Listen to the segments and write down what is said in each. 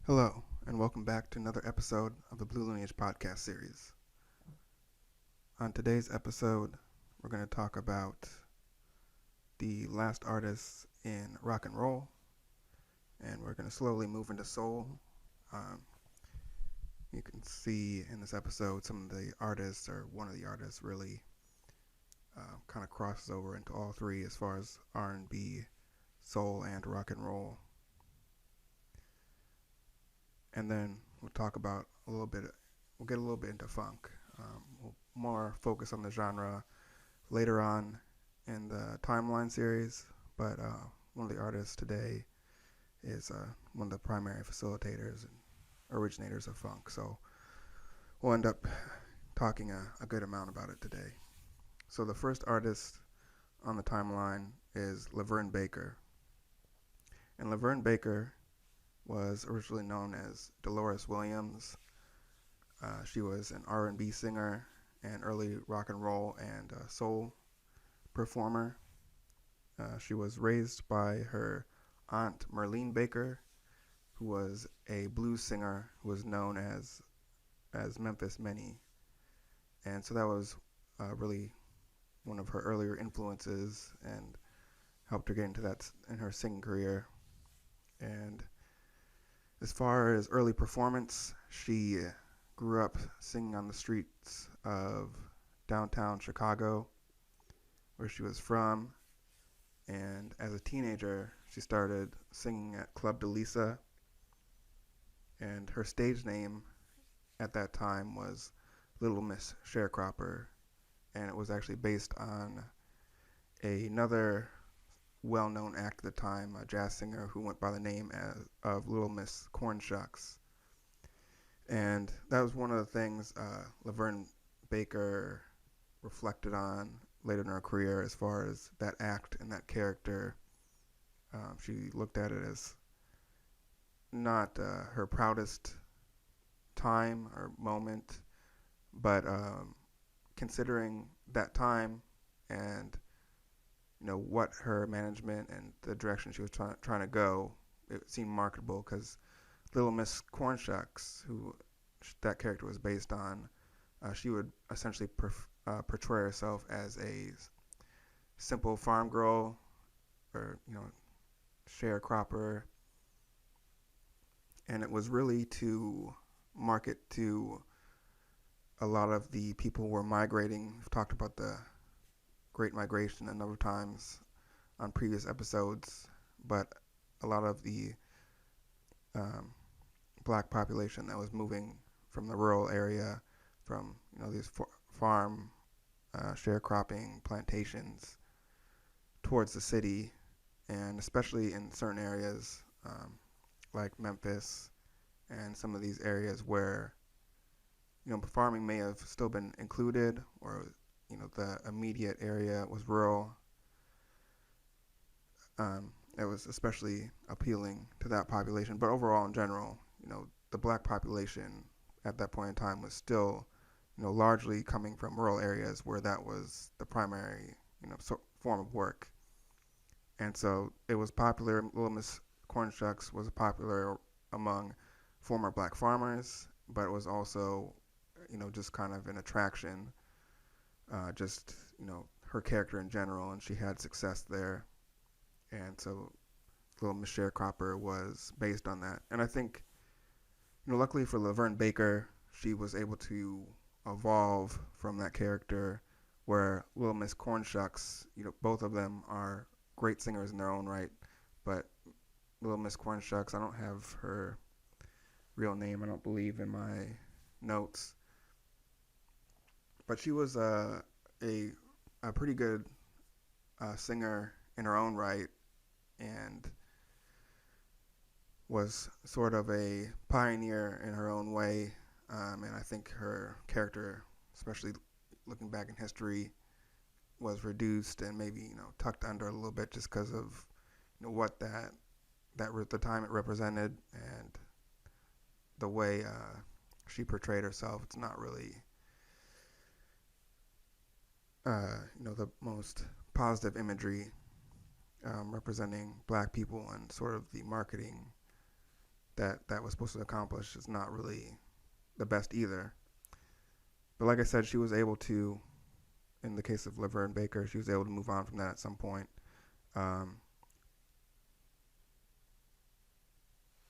Hello, and welcome back to another episode of the Blue Lineage podcast series. On today's episode, we're going to talk about the last artists in rock and roll, and we're going to slowly move into soul. Um, you can see in this episode some of the artists, or one of the artists, really kind of crosses over into all three as far as R&B, soul, and rock and roll. And then we'll talk about we'll get a little bit into funk. We'll more focus on the genre later on in the timeline series, but one of the artists today is one of the primary facilitators and originators of funk. So we'll end up talking a good amount about it today. So the first artist on the timeline is Laverne Baker. And Laverne Baker was originally known as Dolores Williams. She was an R&B singer and early rock and roll and soul performer. She was raised by her aunt Merlene Baker, who was a blues singer who was known as Memphis Minnie, and so that was really one of her earlier influences and helped her get into that in her singing career. And as far as early performance, she grew up singing on the streets of downtown Chicago, where she was from. And as a teenager, she started singing at Club de Lisa. And her stage name at that time was Little Miss Sharecropper. And it was actually based on another well-known act at the time, a jazz singer who went by the name of Little Miss Cornshucks. And that was one of the things Laverne Baker reflected on later in her career as far as that act and that character. She looked at it as not her proudest time or moment, but considering that time and what her management and the direction she was trying to go, it seemed marketable because Little Miss Cornshucks, who that character was based on, she would essentially portray herself as a simple farm girl or sharecropper, and it was really to market to a lot of the people who were migrating. We've talked about the Great Migration a number of times on previous episodes, but a lot of the black population that was moving from the rural area, from these farm sharecropping plantations towards the city, and especially in certain areas like Memphis and some of these areas where farming may have still been included, or the immediate area was rural. It was especially appealing to that population. But overall, in general, the black population at that point in time was still, largely coming from rural areas where that was the primary, form of work. And so it was popular. Little Miss Cornshucks was popular among former black farmers, but it was also, just kind of an attraction. Just her character in general, and she had success there, and so Little Miss Sharecropper was based on that. And I think, luckily for Laverne Baker, she was able to evolve from that character. Where Little Miss Cornshucks, both of them are great singers in their own right, but Little Miss Cornshucks, I don't have her real name, I don't believe, in my notes. But she was a pretty good singer in her own right, and was sort of a pioneer in her own way. And I think her character, especially looking back in history, was reduced and maybe tucked under a little bit just because of what the time it represented and the way she portrayed herself. It's not really the most positive imagery representing black people and sort of the marketing that was supposed to accomplish is not really the best either. But like I said, she was able to, in the case of Laverne Baker, she was able to move on from that at some point. Um,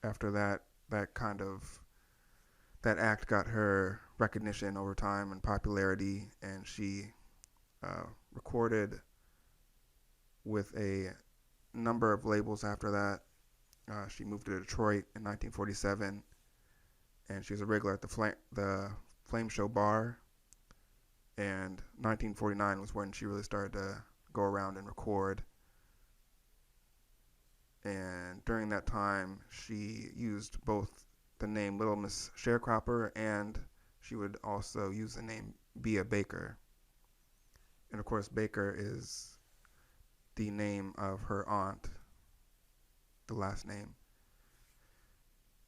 After that kind of that act got her recognition over time and popularity, and she recorded with a number of labels after that. She moved to Detroit in 1947, and she was a regular at the Flame Show bar. And 1949 was when she really started to go around and record. And during that time, she used both the name Little Miss Sharecropper, and she would also use the name Bea Baker. And of course, Baker is the name of her aunt, the last name.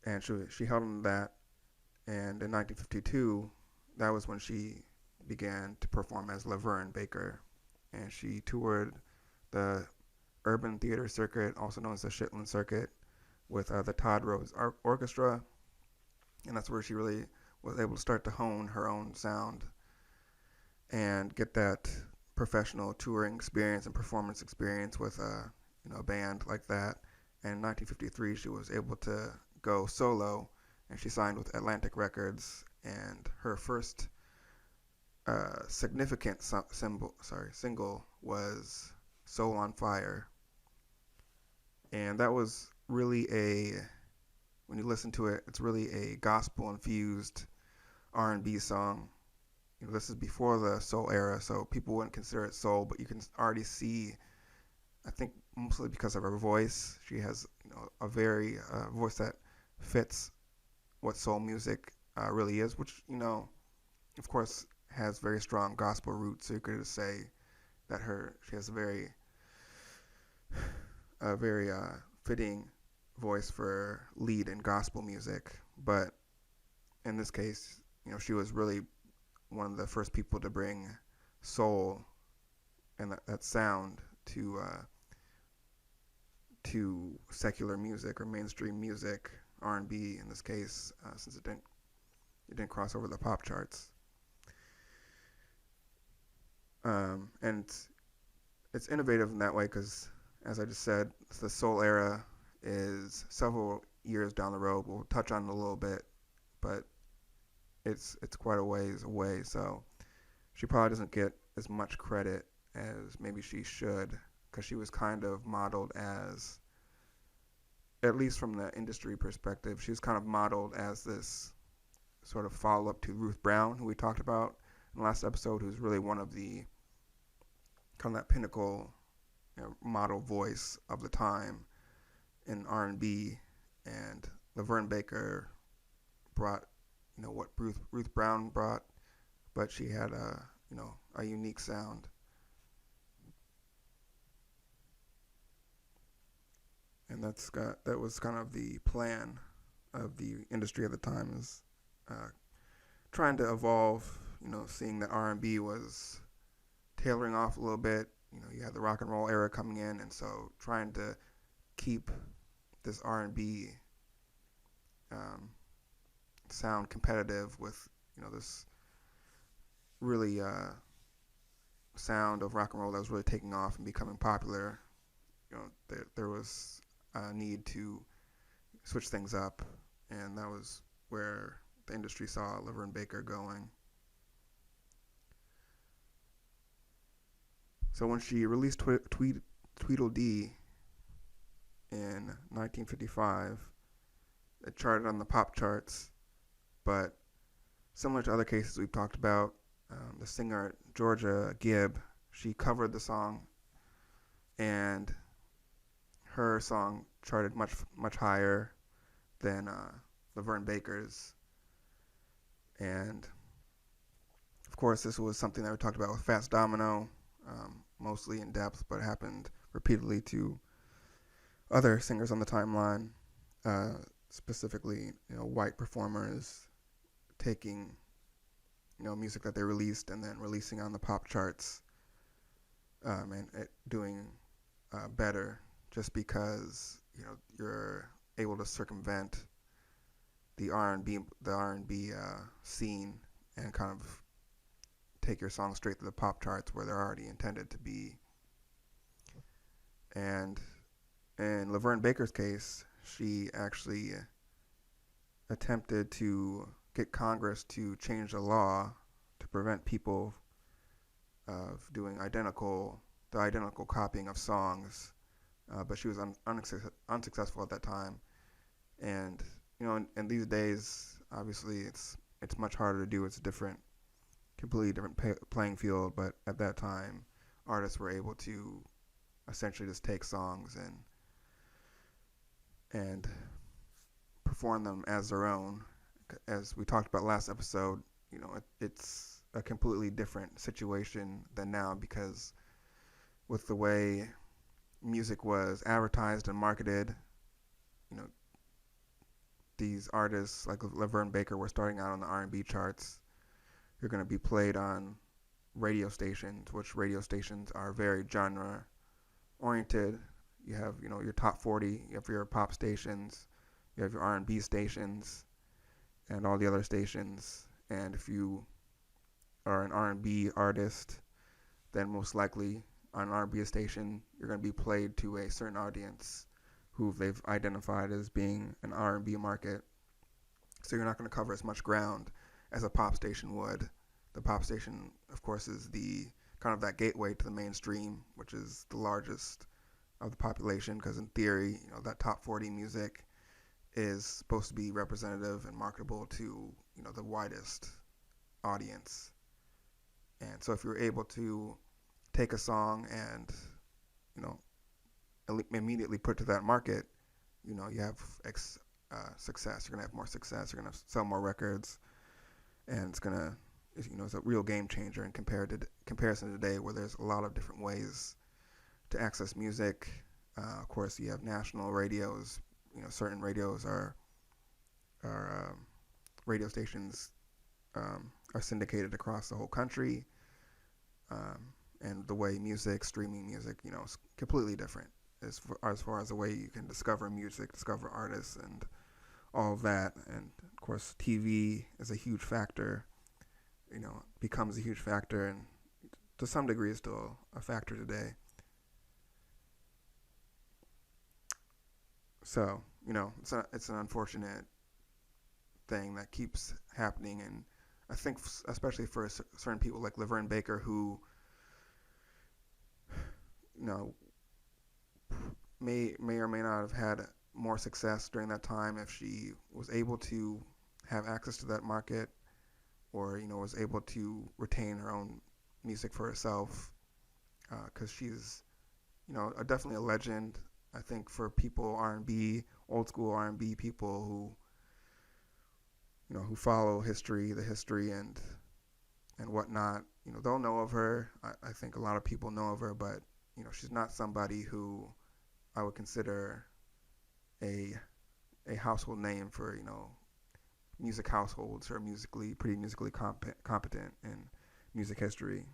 And she held on to that. And in 1952, that was when she began to perform as Laverne Baker. And she toured the urban theater circuit, also known as the Shetland Circuit, with the Todd Rhodes Orchestra. And that's where she really was able to start to hone her own sound and get that professional touring experience and performance experience with a band like that. And in 1953, she was able to go solo, and she signed with Atlantic Records. And her first significant single was "Soul on Fire," and that was really when you listen to it, it's really a gospel-infused R&B song. This is before the soul era, so people wouldn't consider it soul, but you can already see, I think mostly because of her voice, she has a very voice that fits what soul music really is, which, of course, has very strong gospel roots. So you could just say that she has a very fitting voice for lead in gospel music. But in this case, she was really one of the first people to bring soul and that sound to secular music or mainstream music, R&B in this case, since it didn't cross over the pop charts. And it's innovative in that way because, as I just said, the soul era is several years down the road. We'll touch on it a little bit, but it's quite a ways away. So she probably doesn't get as much credit as maybe she should, because she was kind of modeled as, at least from the industry perspective, she was kind of modeled as this sort of follow-up to Ruth Brown, who we talked about in the last episode, who's really one of the kind of that pinnacle model voice of the time in R&B. And Laverne Baker brought what Ruth Brown brought, but she had a unique sound. And that was kind of the plan of the industry at the time, is trying to evolve, seeing that R&B was tailoring off a little bit. You had the rock and roll era coming in, and so trying to keep this R&B sound competitive with, this really sound of rock and roll that was really taking off and becoming popular. There was a need to switch things up, and that was where the industry saw Laverne Baker going. So when she released Tweedledee in 1955, it charted on the pop charts, but similar to other cases we've talked about, the singer Georgia Gibb, she covered the song, and her song charted much higher than Laverne Baker's. And of course, this was something that we talked about with Fats Domino, mostly in depth, but happened repeatedly to other singers on the timeline, specifically white performers taking music that they released and then releasing on the pop charts, and it doing better, just because you're able to circumvent the R&B scene and kind of take your song straight to the pop charts where they're already intended to be. And in Laverne Baker's case, she actually attempted to get Congress to change the law to prevent people of doing the identical copying of songs, but she was unsuccessful at that time. And in these days, obviously, it's much harder to do. It's a completely different playing field. But at that time, artists were able to essentially just take songs and perform them as their own. As we talked about last episode, it's a completely different situation than now, because with the way music was advertised and marketed, you know, these artists like Laverne Baker were starting out on the R&B charts. You're going to be played on radio stations, which radio stations are very genre oriented. You have, your top 40, you have your pop stations, you have your R&B stations, and all the other stations. And if you are an R&B artist, then most likely on an R&B station, you're going to be played to a certain audience who they've identified as being an R&B market. So you're not going to cover as much ground as a pop station would. The pop station, of course, is the kind of that gateway to the mainstream, which is the largest of the population, because in theory, that top 40 music is supposed to be representative and marketable to, the widest audience. And so if you're able to take a song and, immediately put it to that market, you have success. You're going to have more success. You're going to sell more records. And it's going to, it's a real game changer in comparison to today, where there's a lot of different ways to access music. Of course, you have national radios. Certain radios are radio stations are syndicated across the whole country. And the way streaming music, is completely different as far as the way you can discover music, discover artists, and all of that. And of course, TV is a huge factor. Becomes a huge factor, and to some degree is still a factor today. So, it's an unfortunate thing that keeps happening, and I think especially for certain people like Laverne Baker, who may or may not have had more success during that time if she was able to have access to that market, or was able to retain her own music for herself, because she's definitely a legend. I think for people, old school R&B people who follow the history and whatnot, they'll know of her. I think a lot of people know of her, but she's not somebody who I would consider a household name for music households, or pretty musically competent in music history.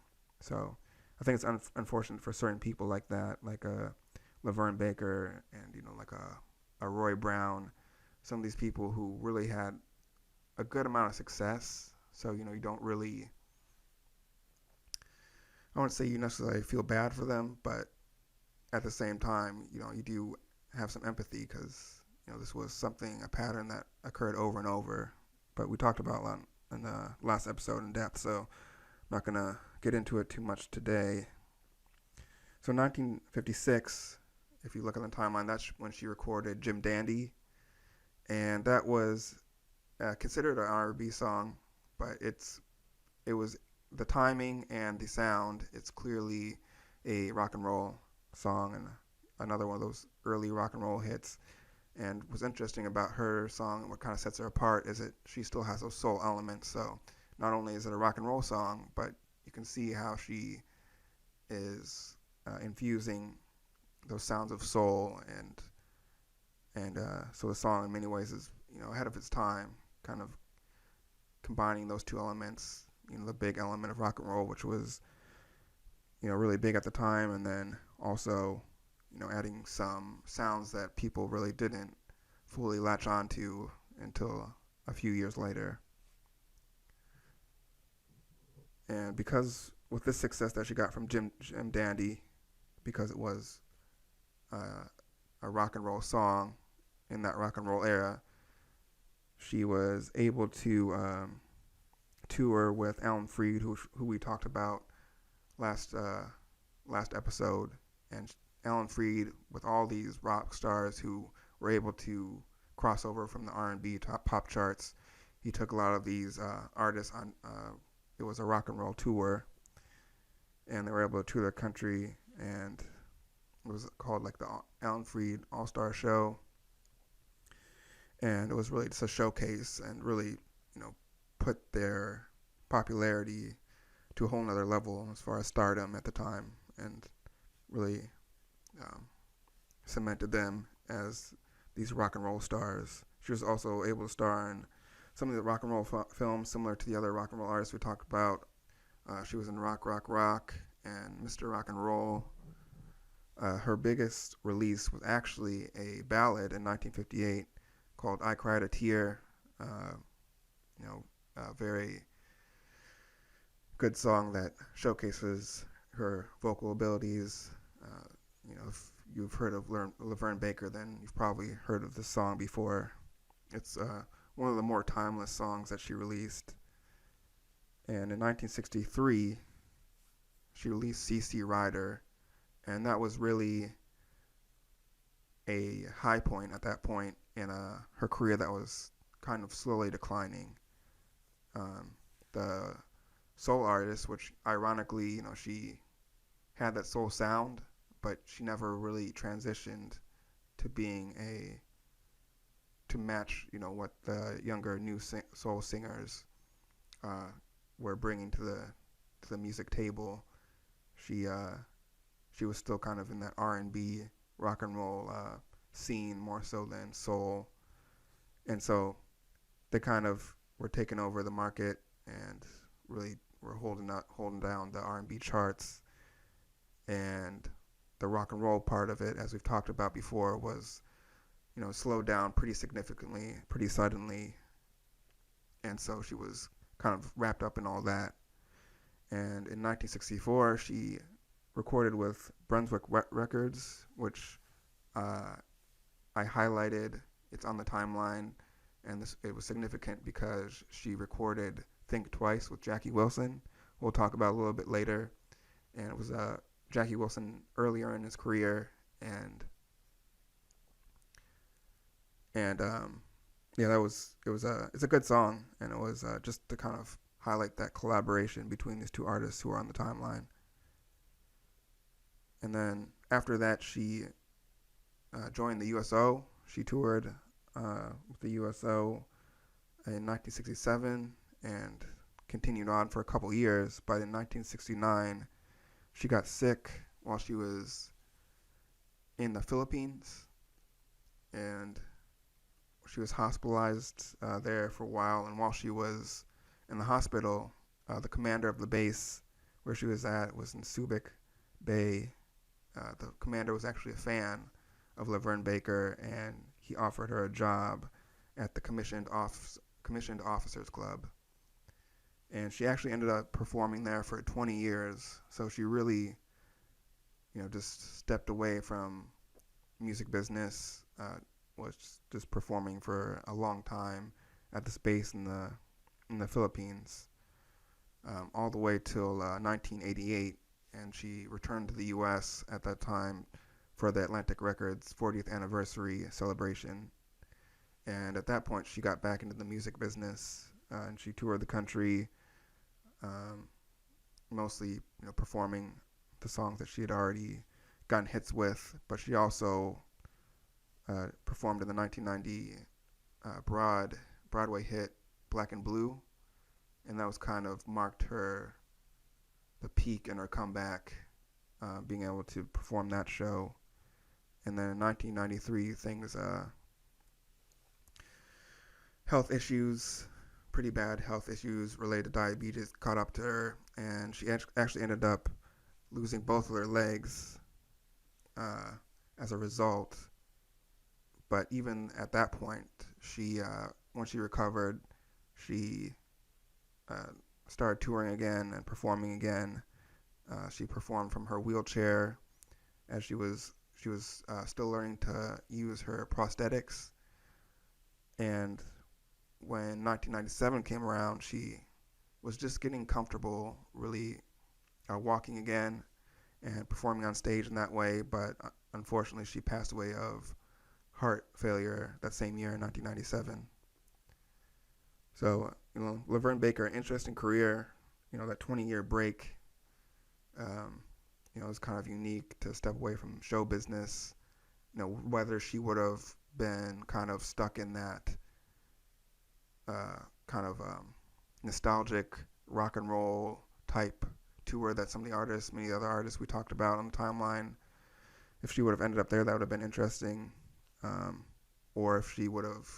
So I think it's unfortunate for certain people like that, like Laverne Baker and like a Roy Brown, some of these people who really had a good amount of success. So you don't really, I wouldn't say you necessarily feel bad for them, but at the same time, you do have some empathy, because this was a pattern that occurred over and over. But we talked about a lot in the last episode in depth, so I'm not going to get into it too much today. So 1956, if you look at the timeline, that's when she recorded Jim Dandy, and that was considered an R&B song, but it was the timing and the sound. It's clearly a rock and roll song, and another one of those early rock and roll hits. And what's interesting about her song and what kind of sets her apart is that she still has those soul elements. So not only is it a rock and roll song, but you can see how she is infusing those sounds of soul, and so the song in many ways is ahead of its time, kind of combining those two elements. The big element of rock and roll, which was really big at the time, and then also adding some sounds that people really didn't fully latch onto until a few years later. And because with this success that she got from Jim Dandy, because it was a rock and roll song in that rock and roll era, she was able to tour with Alan Freed, who we talked about last episode, and Alan Freed, with all these rock stars who were able to cross over from the R&B pop charts. He took a lot of these artists on. It was a rock and roll tour, and they were able to tour the country, and it was called like the Alan Freed All-Star Show, and it was really just a showcase and really, put their popularity to a whole nother level as far as stardom at the time, and really cemented them as these rock and roll stars. She was also able to star in some of the rock and roll films similar to the other rock and roll artists we talked about. She was in Rock, Rock, Rock and Mr. Rock and Roll. Her biggest release was actually a ballad in 1958 called I Cried a Tear. A very good song that showcases her vocal abilities. If you've heard of Laverne Baker, then you've probably heard of this song before. It's one of the more timeless songs that she released. And in 1963, she released C.C. Rider, and that was really a high point at that point in her career that was kind of slowly declining. The soul artist, which ironically, she had that soul sound, but she never really transitioned to being to match, what the younger new soul singers were bringing to the music table. She was still kind of in that R&B rock and roll scene more so than soul, and so they kind of were taking over the market and really were holding down the R&B charts, and the rock and roll part of it, as we've talked about before, was slowed down pretty significantly, pretty suddenly, and so she was kind of wrapped up in all that. And in 1964, she recorded with Brunswick Records, which I highlighted. It's on the timeline, and it was significant because she recorded Think Twice with Jackie Wilson. We'll talk about a little bit later. And it was Jackie Wilson earlier in his career, and it's a good song, and it was just to kind of highlight that collaboration between these two artists who are on the timeline. And then after that, she joined the USO. She toured with the USO in 1967 and continued on for a couple years. But in 1969, she got sick while she was in the Philippines, and she was hospitalized there for a while. And while she was in the hospital, the commander of the base where she was at was in Subic Bay. The commander was actually a fan of Laverne Baker, and he offered her a job at the Commissioned Officers Club. And she actually ended up performing there for 20 years. So she really, just stepped away from music business, was just performing for a long time at this base in the Philippines, all the way till 1988. And she returned to the U.S. at that time for the Atlantic Records 40th anniversary celebration. And at that point, she got back into the music business, and she toured the country, mostly performing the songs that she had already gotten hits with. But she also performed in the 1990 Broadway hit Black and Blue, and that was kind of marked the peak in her comeback, being able to perform that show. And then in 1993, health issues, pretty bad health issues related to diabetes caught up to her, and she actually ended up losing both of her legs as a result. But even at that point, she once she recovered, she uh, started touring again and performing again. She performed from her wheelchair as she was still learning to use her prosthetics. And when 1997 came around, she was just getting comfortable, really walking again and performing on stage in that way. But unfortunately, she passed away of heart failure that same year in 1997. So, Laverne Baker, interesting career. That 20-year break, is kind of unique to step away from show business. Whether she would have been kind of stuck in that kind of nostalgic rock and roll type tour that many other artists we talked about on the timeline, if she would have ended up there, that would have been interesting. Or if she would have,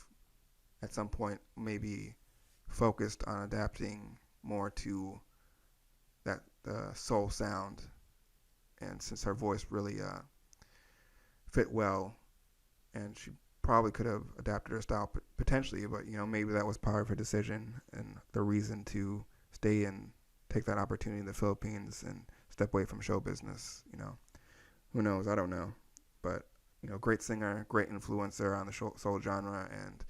at some point, maybe focused on adapting more to that soul sound. And since her voice really fit well, and she probably could have adapted her style potentially, but maybe that was part of her decision and the reason to stay and take that opportunity in the Philippines and step away from show business. Who knows? I don't know, but great singer, great influencer on the soul genre, and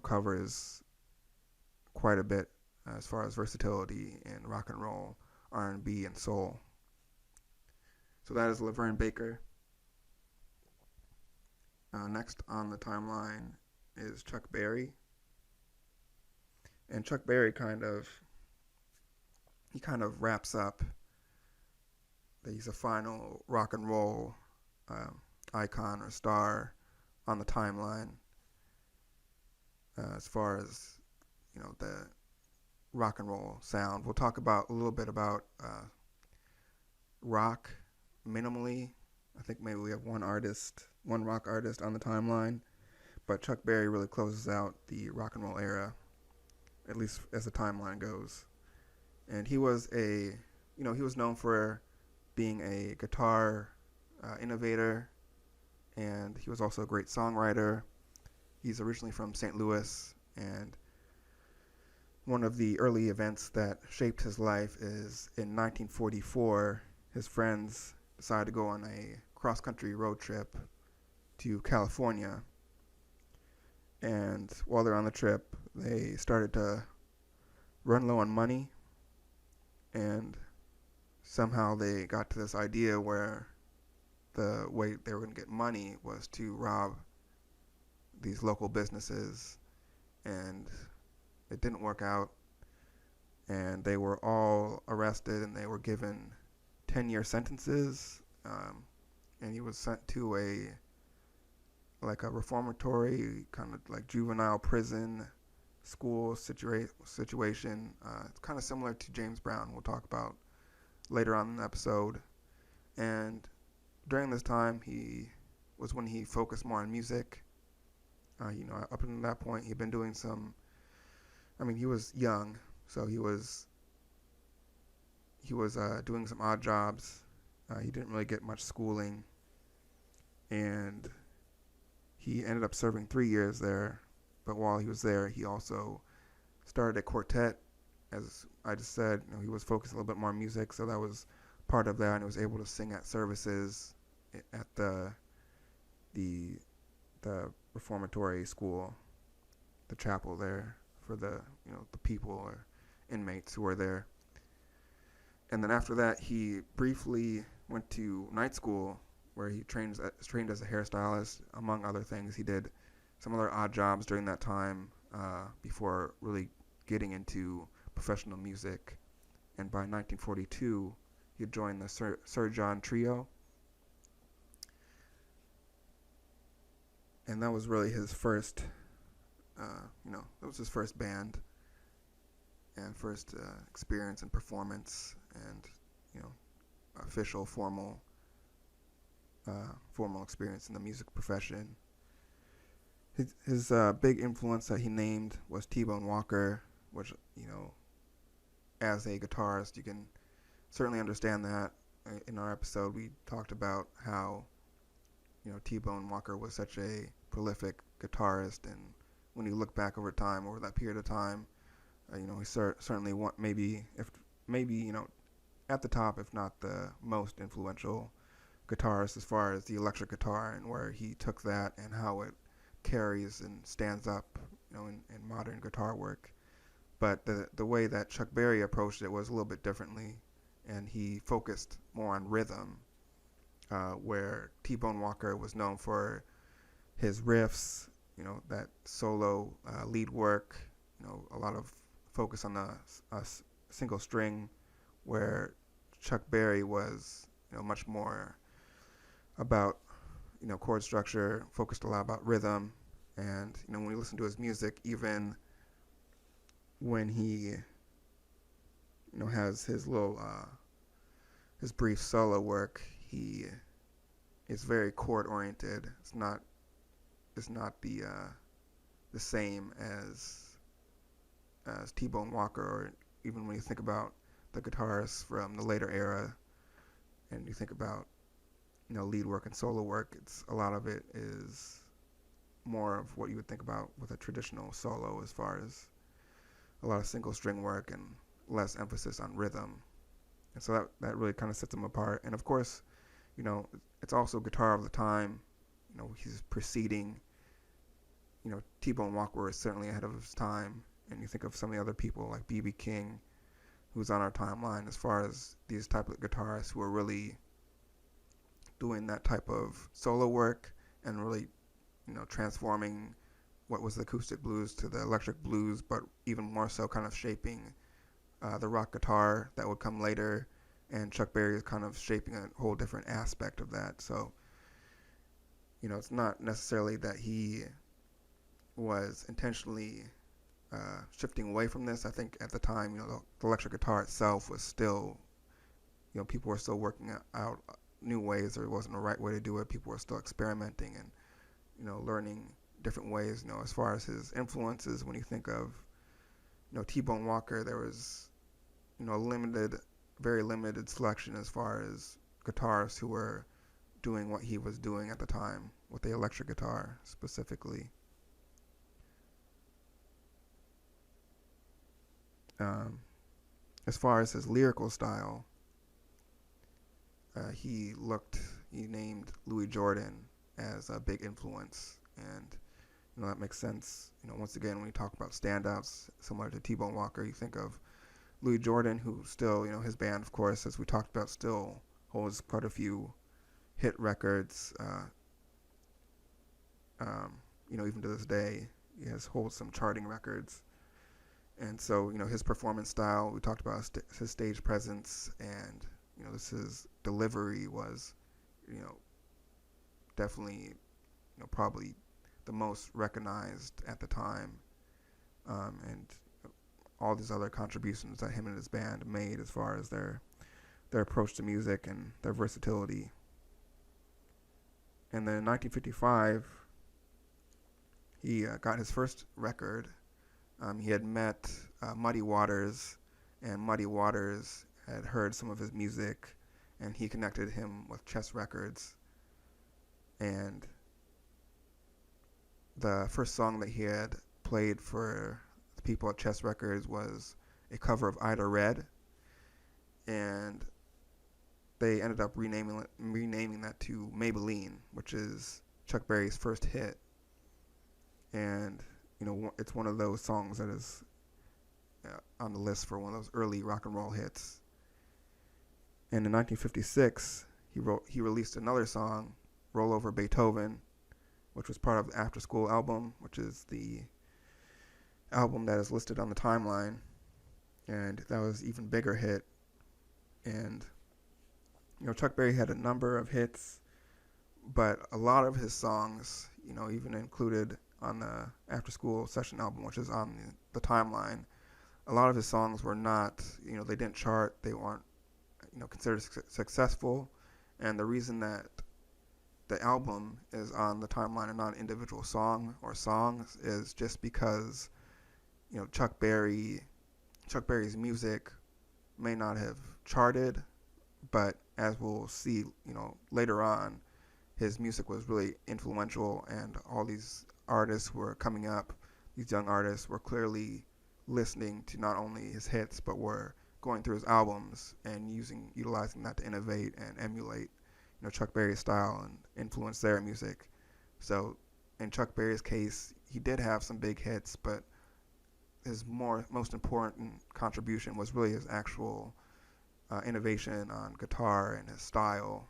covers quite a bit as far as versatility in rock and roll, R&B, and soul. So that is Laverne Baker. Next on the timeline is Chuck Berry. And Chuck Berry kind of wraps up that he's a final rock and roll icon or star on the timeline as far as the rock and roll sound. We'll talk a little bit about rock minimally. I think maybe we have one rock artist on the timeline, but Chuck Berry really closes out the rock and roll era, at least as the timeline goes. And he was he was known for being a guitar innovator, and he was also a great songwriter. He's originally from St. Louis, and one of the early events that shaped his life is in 1944, his friends decided to go on a cross-country road trip to California. And while they're on the trip, they started to run low on money, and somehow they got to this idea where the way they were going to get money was to rob these local businesses, and it didn't work out, and they were all arrested, and they were given 10-year sentences, and he was sent to a reformatory, kind of like juvenile prison school situation. It's kind of similar to James Brown, we'll talk about later on in the episode. And during this time, when he focused more on music. Up until that point, he'd been doing he was young, so he was doing some odd jobs. He didn't really get much schooling, and he ended up serving 3 years there. But while he was there, he also started a quartet. As I just said, he was focused a little bit more on music, so that was part of that, and he was able to sing at services at the reformatory school, the chapel there for the the people or inmates who were there. And then after that, he briefly went to night school where he trained as a hairstylist, among other things. He did some other odd jobs during that time before really getting into professional music. And by 1942, he joined the Sir John Trio. And that was really his first, that was his first band and first experience and performance and, official formal experience in the music profession. His big influence that he named was T-Bone Walker, which, as a guitarist, you can certainly understand that. In our episode, we talked about how, T-Bone Walker was such a prolific guitarist, and when you look back over time, over that period of time, he certainly maybe at the top, if not the most influential guitarist as far as the electric guitar and where he took that and how it carries and stands up, in modern guitar work. But the way that Chuck Berry approached it was a little bit differently, and he focused more on rhythm, where T-Bone Walker was known for his riffs, that solo lead work, a lot of focus on a single string, where Chuck Berry was, much more about, chord structure, focused a lot about rhythm. And, when you listen to his music, even when he, has his little, his brief solo work, he is very chord oriented. It's not the same as T-Bone Walker, or even when you think about the guitarists from the later era, and you think about lead work and solo work, a lot of it is more of what you would think about with a traditional solo, as far as a lot of single string work and less emphasis on rhythm. And so that really kind of sets them apart. And of course, it's also guitar of the time. He's preceding, T-Bone Walker is certainly ahead of his time. And you think of some of the other people like B.B. King, who's on our timeline as far as these type of guitarists who are really doing that type of solo work and really, transforming what was the acoustic blues to the electric blues, but even more so kind of shaping the rock guitar that would come later. And Chuck Berry is kind of shaping a whole different aspect of that. So, it's not necessarily that he was intentionally shifting away from this. I think at the time, the electric guitar itself was still, people were still working out new ways. There wasn't a right way to do it. People were still experimenting and, learning different ways. As far as his influences, when you think of, T-Bone Walker, there was, very limited selection as far as guitarists who were doing what he was doing at the time with the electric guitar specifically. As far as his lyrical style, he named Louis Jordan as a big influence, and that makes sense. Once again, when you talk about standouts similar to T-Bone Walker, you think of Louis Jordan, who still, his band, of course, as we talked about, still holds quite a few hit records. Even to this day, he holds some charting records. And so, his performance style, we talked about his stage presence, and, his delivery was, definitely, probably the most recognized at the time. And all these other contributions that him and his band made as far as their approach to music and their versatility. And then in 1955, he got his first record. He had met Muddy Waters, and Muddy Waters had heard some of his music, and he connected him with Chess Records. And the first song that he had played for the people at Chess Records was a cover of Ida Red, and they ended up renaming that to Maybelline, which is Chuck Berry's first hit. And it's one of those songs that is on the list for one of those early rock and roll hits. And in 1956, he released another song, Roll Over Beethoven, which was part of the After School album, which is the album that is listed on the timeline. And that was an even bigger hit. And, Chuck Berry had a number of hits, but a lot of his songs, even included on the After School Session album, which is on the timeline, a lot of his songs were not, they didn't chart, they weren't, considered successful. And the reason that the album is on the timeline and not an individual song or songs is just because, Chuck Berry's music may not have charted, but as we'll see, later on, his music was really influential, and all these artists who were coming up, these young artists, were clearly listening to not only his hits, but were going through his albums and utilizing that to innovate and emulate, Chuck Berry's style and influence their music. So in Chuck Berry's case, he did have some big hits, but his most important contribution was really his actual innovation on guitar and his style,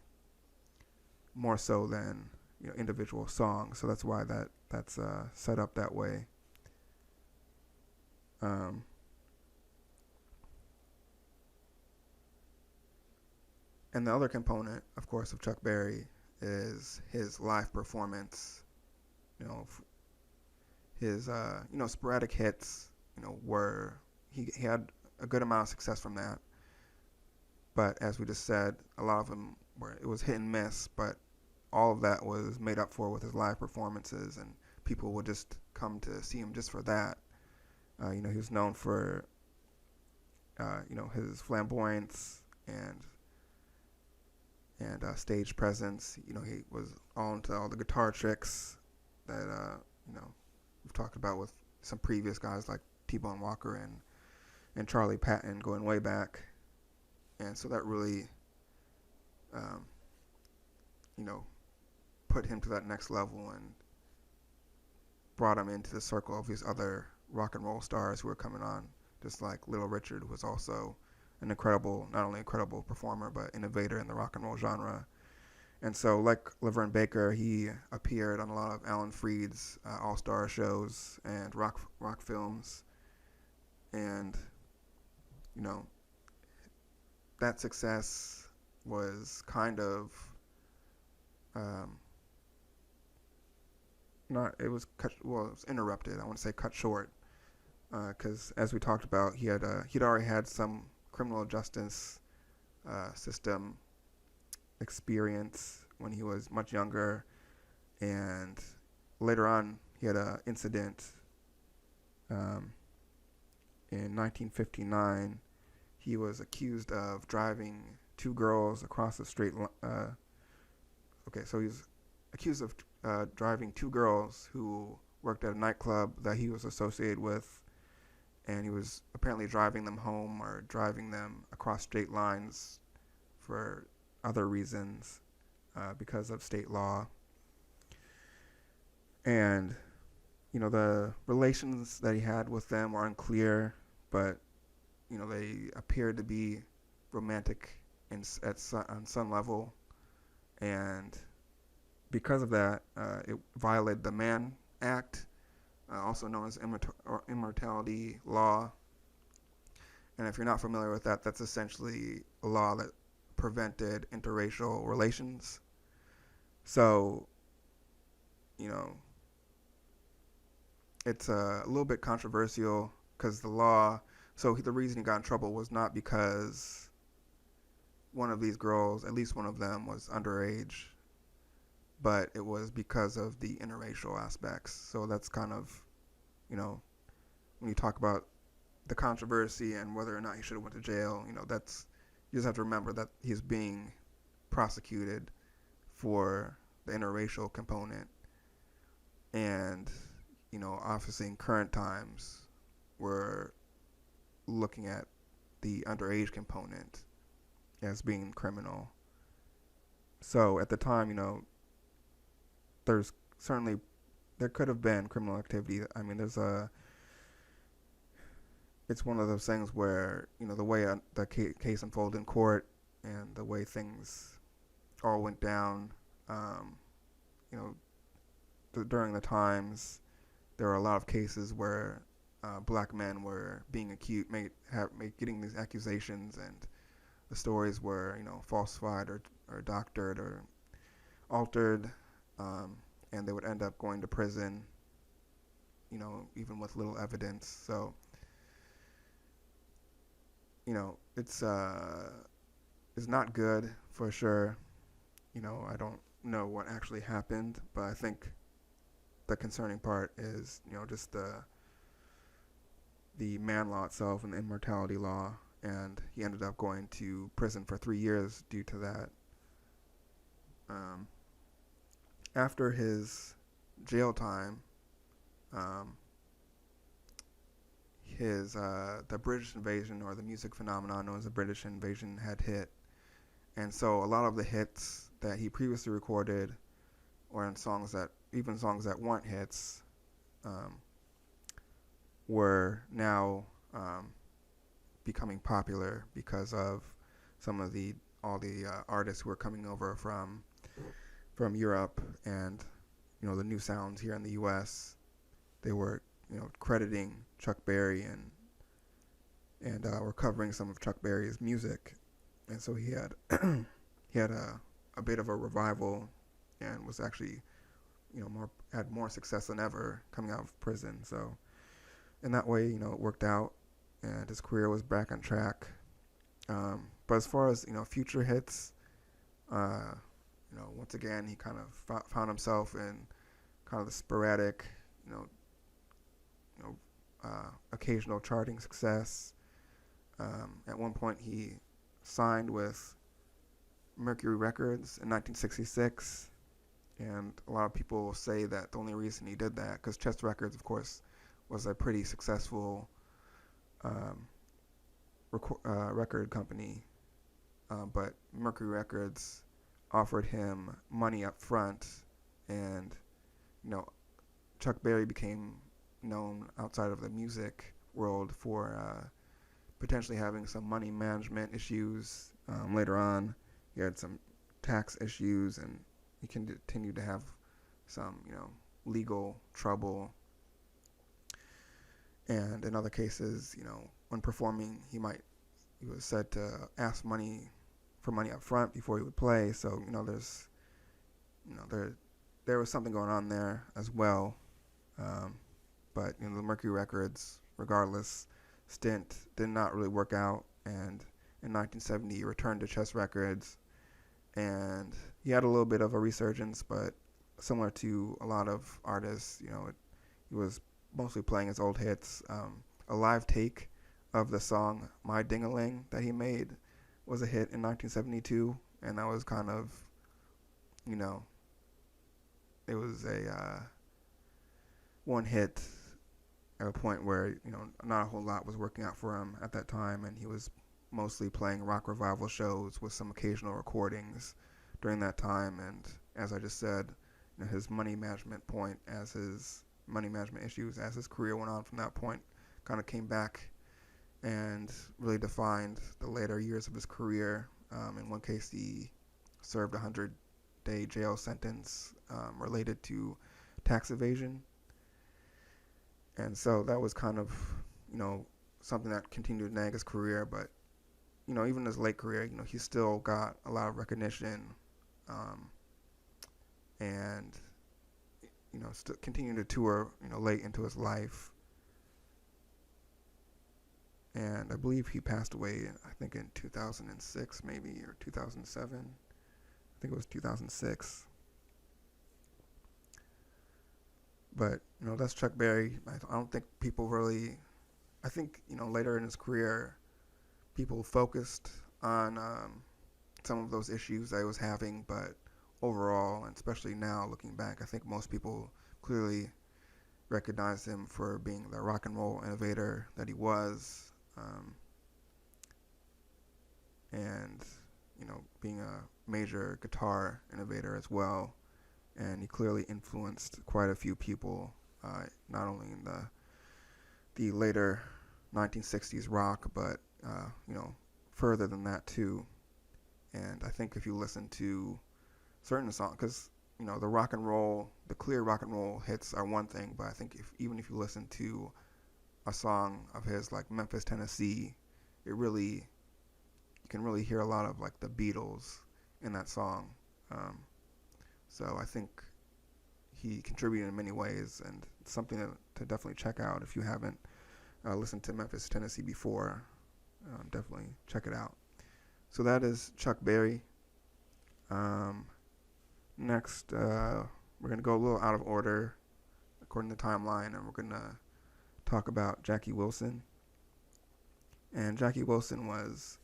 more so than individual songs. So that's why that's set up that way. And the other component, of course, of Chuck Berry is his live performance. His sporadic hits, were he had a good amount of success from that. But as we just said, a lot of them it was hit and miss, but all of that was made up for with his live performances, and people would just come to see him just for that. He was known for, his flamboyance and stage presence. He was all into all the guitar tricks that, we've talked about with some previous guys like T-Bone Walker and Charlie Patton going way back. And so that really, put him to that next level and brought him into the circle of these other rock and roll stars who were coming on, just like Little Richard, who was also an not only incredible performer, but innovator in the rock and roll genre. And so, like Laverne Baker, he appeared on a lot of Alan Freed's all-star shows and rock films. And, that success was kind of it was interrupted. I want to say cut short, because as we talked about, he'd already had some criminal justice system experience when he was much younger, and later on he had an incident in 1959. He was accused of driving two girls across the straight line. So he was accused of driving two girls who worked at a nightclub that he was associated with, and he was apparently driving them home or driving them across state lines for other reasons because of state law. And, the relations that he had with them were unclear, but, they appeared to be romantic on some level. And because of that, it violated the Mann Act, also known as immortality law. And if you're not familiar with that, that's essentially a law that prevented interracial relations. So, it's a little bit controversial because the law, so the reason he got in trouble was not because one of these girls, at least one of them, was underage, but it was because of the interracial aspects. So that's kind of, when you talk about the controversy and whether or not he should have went to jail, that's, you just have to remember that he's being prosecuted for the interracial component. And, obviously in current times, we're looking at the underage component as being criminal. So at the time, there could have been criminal activity. I mean, it's one of those things where, the way the case unfolded in court and the way things all went down, during the times, there were a lot of cases where black men were being accused, getting these accusations, and the stories were, falsified or doctored or altered, and they would end up going to prison, even with little evidence. So, it's not good for sure. I don't know what actually happened, but I think the concerning part is, just the Mann law itself and the immortality law, and he ended up going to prison for 3 years due to that. after his jail time, um, his the British invasion, or the music phenomenon known as the British invasion, had hit, and so a lot of the hits that he previously recorded, or in songs that weren't hits, um, were now becoming popular because of some of the all the artists who were coming over from Europe, and the new sounds here in the U.S. They were crediting Chuck Berry and were covering some of Chuck Berry's music, and so he had he had a bit of a revival, and was actually had more success than ever coming out of prison. So in that way, it worked out, and his career was back on track. But as far as future hits, once again he kind of found himself in kind of the sporadic, occasional charting success. At one point, he signed with Mercury Records in 1966, and a lot of people say that the only reason he did that, because Chess Records, of course, was a pretty successful record company, but Mercury Records offered him money up front, and Chuck Berry became known outside of the music world for potentially having some money management issues. Later on, he had some tax issues, and he continued to have some legal trouble. And in other cases, when performing, he was said to ask for money up front before he would play. So there was something going on there as well. But the Mercury Records, regardless, stint did not really work out, and in 1970 he returned to Chess Records, and he had a little bit of a resurgence, but similar to a lot of artists, he was mostly playing his old hits. A live take of the song My Ding-a-Ling that he made was a hit in 1972, and that was kind of, it was a one hit at a point where, not a whole lot was working out for him at that time, and he was mostly playing rock revival shows with some occasional recordings during that time. And as I just said, his money management issues as his career went on from that point kind of came back and really defined the later years of his career. In one case, he served a 100-day jail sentence related to tax evasion. And so that was kind of, something that continued to nag his career. But, even in his late career, he still got a lot of recognition, and, still continued to tour, late into his life. And I believe he passed away, I think in 2006 maybe, or 2007. I think it was 2006. But, that's Chuck Berry. I don't think people really, I think, later in his career, people focused on some of those issues that he was having, but overall, and especially now looking back, I think most people clearly recognize him for being the rock and roll innovator that he was, and, being a major guitar innovator as well. And he clearly influenced quite a few people, not only in the later 1960s rock, but further than that too. And I think if you listen to certain songs, because the clear rock and roll hits are one thing, but I think even if you listen to a song of his like Memphis, Tennessee, you can really hear a lot of like the Beatles in that song. So I think he contributed in many ways, and it's something to definitely check out if you haven't listened to Memphis, Tennessee before. Definitely check it out. So that is Chuck Berry. Next, we're going to go a little out of order according to the timeline, and we're going to talk about Jackie Wilson. And Jackie Wilson was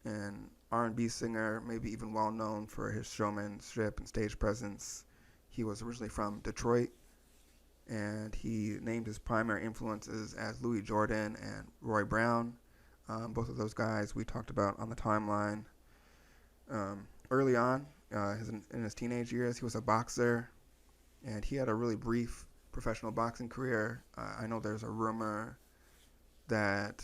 an R&B singer, maybe even well known for his showmanship and stage presence. he was originally from Detroit, and he named his primary influences as Louis Jordan and Roy Brown. Both of those guys we talked about on the timeline. Early on, in his teenage years, he was a boxer, and he had a really brief professional boxing career. I know there's a rumor that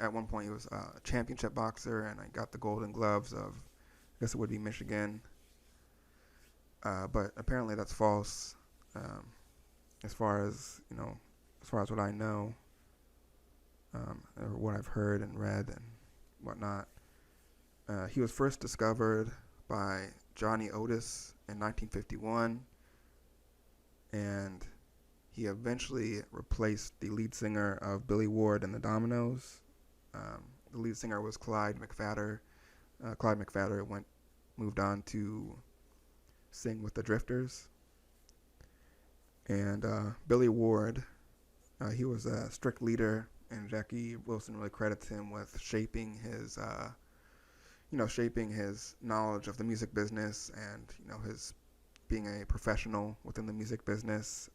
at one point he was a championship boxer, and I got the Golden Gloves of, I guess it would be Michigan, but apparently that's false. As far as what I know, or what I've heard and read and whatnot. He was first discovered by Johnny Otis in 1951, and he eventually replaced the lead singer of Billy Ward and the Dominoes. The lead singer was Clyde Mcfadder. Clyde Mcfadder moved on to sing with the Drifters. And Billy Ward, he was a strict leader, and Jackie Wilson really credits him with shaping his knowledge of the music business, and his being a professional within the music business,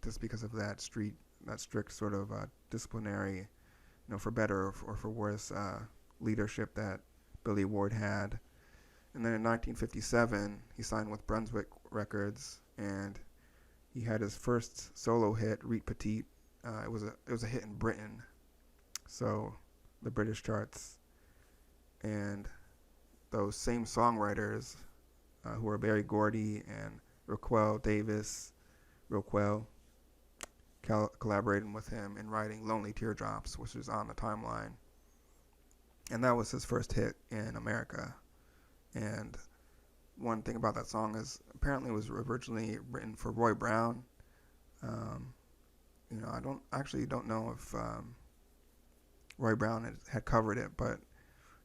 just because of that strict sort of disciplinary, for better or for worse, leadership that Billy Ward had. And then in 1957, he signed with Brunswick Records, and he had his first solo hit, Reet Petite. It was a hit in Britain, so the British charts. And those same songwriters, who were Barry Gordy and Raquel Davis, collaborating with him in writing Lonely Teardrops, which is on the timeline. And that was his first hit in America. And one thing about that song is apparently it was originally written for Roy Brown. I don't know if Roy Brown had covered it, but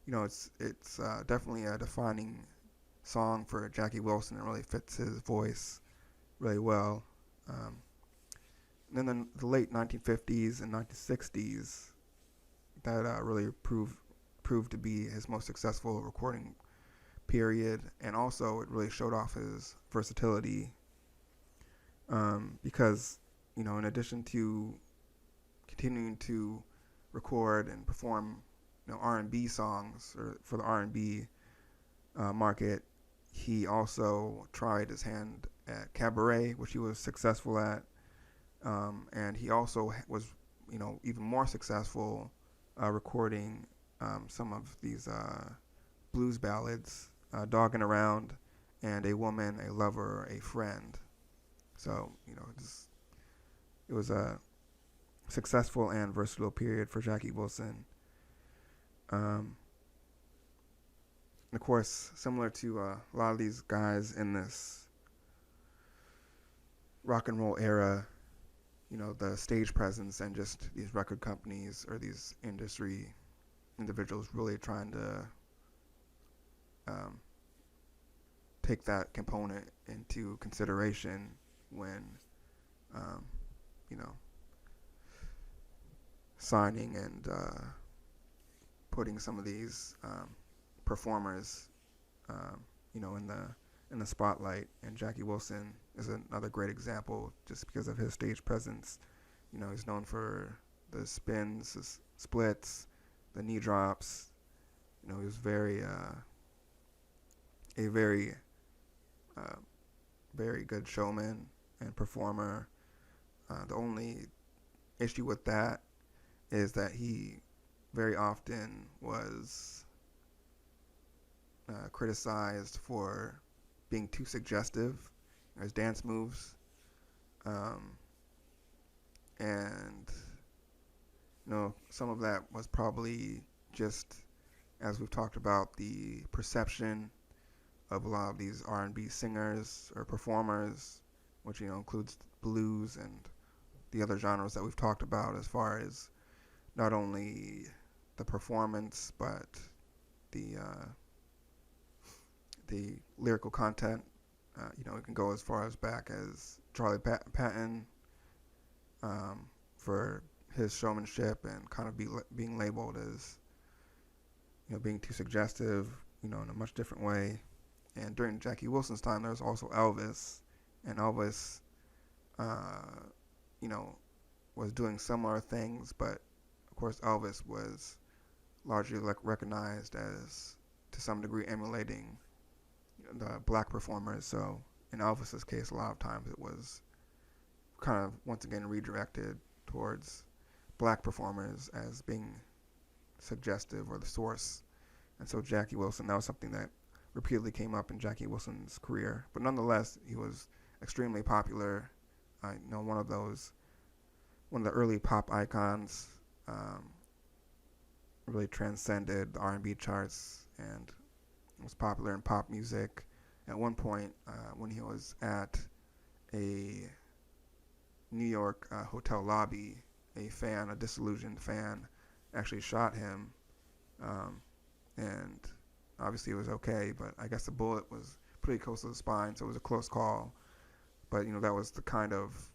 it's definitely a defining song for Jackie Wilson. It really fits his voice really well. And then in the late 1950s and 1960s, that really proved to be his most successful recording period, and also it really showed off his versatility, because in addition to continuing to record and perform R&B songs for the R&B market, he also tried his hand at cabaret, which he was successful at, and he also was even more successful recording some of these blues ballads, Dogging Around, and A Woman, A Lover, A Friend. So, it was a successful and versatile period for Jackie Wilson. And of course, similar to a lot of these guys in this rock and roll era, the stage presence and just these record companies or these industry individuals really trying to take that component into consideration when signing and putting some of these performers in the spotlight. And Jackie Wilson is another great example, just because of his stage presence. He's known for the spins, the splits, the knee drops. He was a very good showman and performer. The only issue with that is that he very often was criticized for being too suggestive in his dance moves, and some of that was probably just, as we've talked about, the perception of a lot of these R&B singers or performers, which includes blues and the other genres that we've talked about, as far as not only the performance but the lyrical content. It can go as far as back as Charlie Patton, for his showmanship and kind of being labeled as being too suggestive, in a much different way. And during Jackie Wilson's time, there was also Elvis, and Elvis, uh, you know, was doing similar things, but of course Elvis was largely recognized as, to some degree, emulating the black performers. So in Elvis's case, a lot of times it was kind of once again redirected towards black performers as being suggestive or the source. And so Jackie Wilson, that was something that repeatedly came up in Jackie Wilson's career. But nonetheless, he was extremely popular. One of the early pop icons, really transcended the R&B charts and was popular in pop music. At one point, when he was at a New York hotel lobby, a disillusioned fan, actually shot him, and obviously it was okay, but I guess the bullet was pretty close to the spine, so it was a close call. But that was the kind of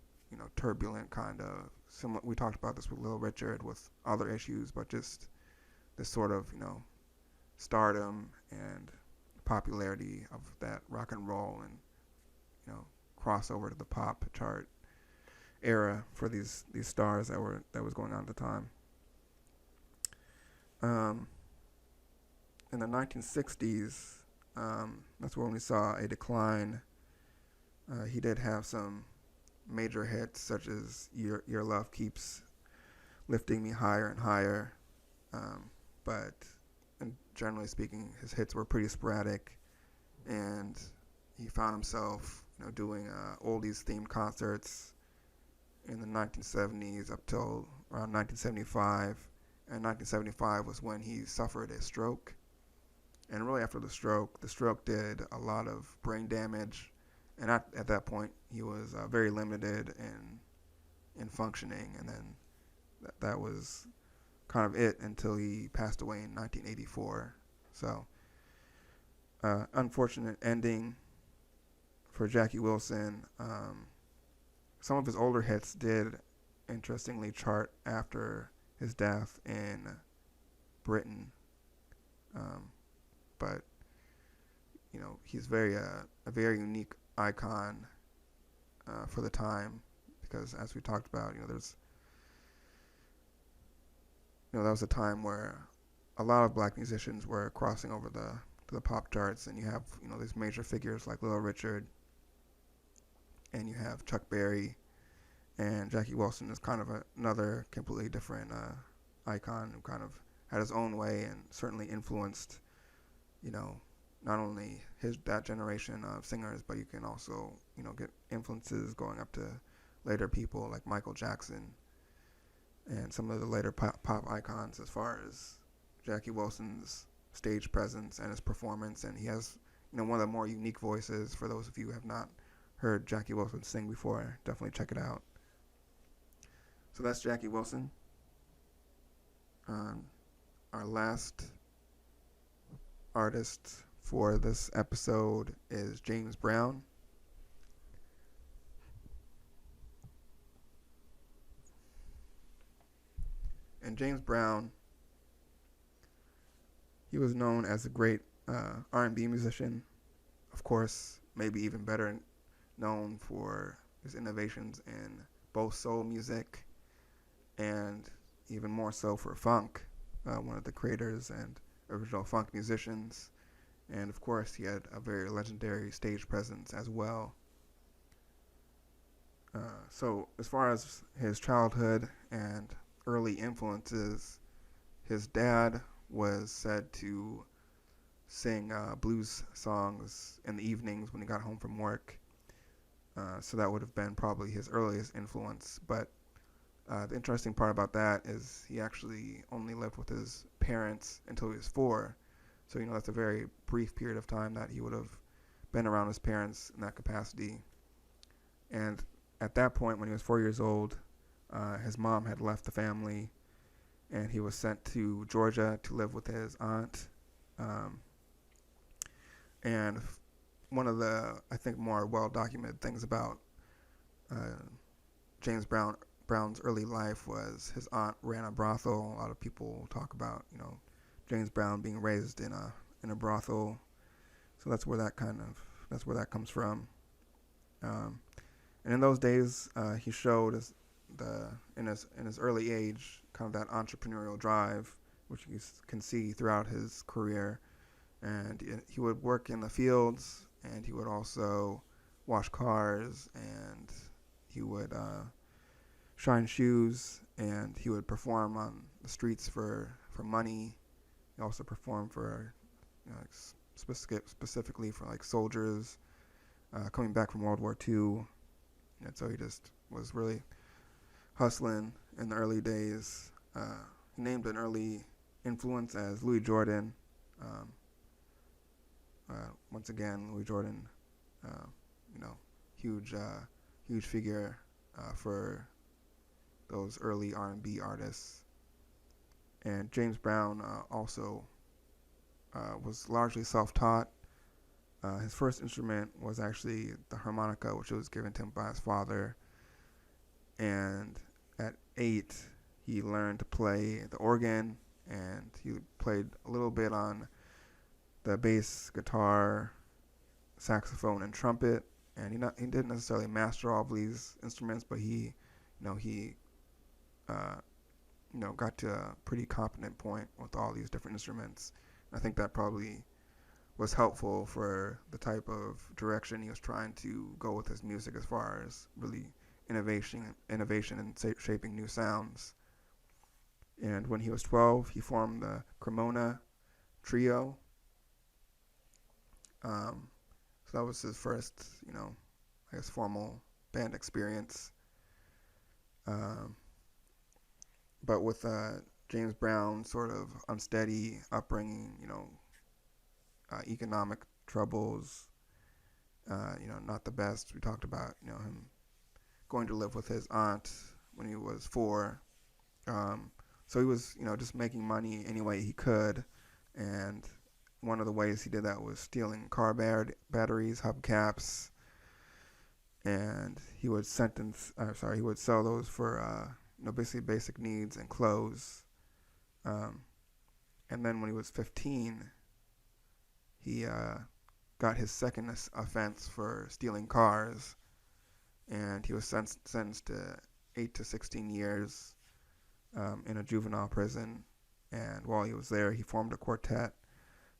turbulent kind of similar. We talked about this with Little Richard with other issues, but just this sort of stardom and popularity of that rock and roll and crossover to the pop chart era for these stars that was going on at the time. In the 1960s, that's when we saw a decline. He did have some major hits, such as Your Love Keeps Lifting Me Higher and Higher, but generally speaking, his hits were pretty sporadic, and he found himself doing oldies themed concerts in the 1970s up till around 1975. And 1975 was when he suffered a stroke. And really after the stroke did a lot of brain damage. And at that point, he was very limited in functioning. And then that was kind of it until he passed away in 1984. So, unfortunate ending for Jackie Wilson. Some of his older hits did, interestingly, chart after his death in Britain. But he's a very unique icon for the time, because as we talked about, that was a time where a lot of black musicians were crossing over to the pop charts, and you have these major figures like Little Richard, and you have Chuck Berry, and Jackie Wilson is kind of another completely different icon who kind of had his own way and certainly influenced not only that generation of singers, but you can also get influences going up to later people like Michael Jackson and some of the later pop icons as far as Jackie Wilson's stage presence and his performance. And he has one of the more unique voices. For those of you who have not heard Jackie Wilson sing before, definitely check it out. So that's Jackie Wilson. Our last artist for this episode is James Brown. And James Brown, he was known as a great R&B musician. Of course, maybe even better known for his innovations in both soul music and even more so for funk, one of the creators and original funk musicians. And of course, he had a very legendary stage presence as well. So as far as his childhood and early influences, his dad was said to sing blues songs in the evenings when he got home from work. So that would have been probably his earliest influence. But the interesting part about that is he actually only lived with his parents until he was 4. So, that's a very brief period of time that he would have been around his parents in that capacity. And at that point, when he was 4 years old, his mom had left the family, and he was sent to Georgia to live with his aunt. And one of the, I think, more well-documented things about James Brown's early life was his aunt ran a brothel. A lot of people talk about, James Brown being raised in a brothel. So that's where that comes from. Um, and in those days, he showed in his early age kind of that entrepreneurial drive, which you can see throughout his career. And he would work in the fields, and he would also wash cars, and he would shine shoes, and he would perform on the streets for money. He also performed for specifically for like soldiers coming back from World War II, and so he just was really hustling in the early days. He named an early influence as Louis Jordan. Um, Once again, Louis Jordan, uh, you know, huge, huge figure for those early R&B artists. And James Brown also was largely self-taught. His first instrument was actually the harmonica, which was given to him by his father. And at 8, he learned to play the organ, and he played a little bit on the bass, guitar, saxophone, and trumpet. And he didn't necessarily master all of these instruments, but he uh, got to a pretty competent point with all these different instruments. I think that probably was helpful for the type of direction he was trying to go with his music, as far as really innovation and shaping new sounds. And when he was 12, he formed the Cremona Trio. So that was his first, I guess, formal band experience. But with James Brown's sort of unsteady upbringing, economic troubles, not the best. We talked about, him going to live with his aunt when he was 4. So he was, just making money any way he could. And one of the ways he did that was stealing car batteries, hubcaps, and he would he would sell those for, basically basic needs and clothes. And then when he was 15, he got his second offense for stealing cars, and he was sentenced to 8 to 16 years in a juvenile prison. And while he was there, he formed a quartet,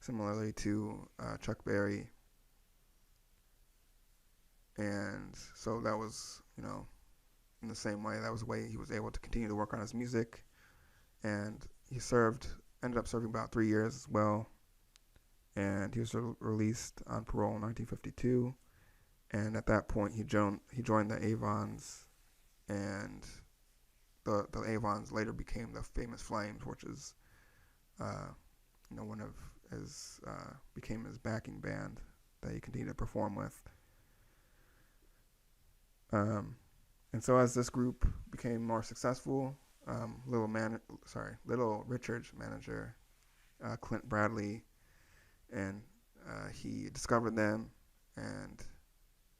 similarly to Chuck Berry. And so that was, in the same way, that was the way he was able to continue to work on his music. And he ended up serving about 3 years as well. And he was released on parole in 1952. And at that point, he joined the Avons, and the Avons later became the Famous Flames, which is, one of his became his backing band that he continued to perform with. And so as this group became more successful, Little Richard's manager, Clint Bradley, and he discovered them, and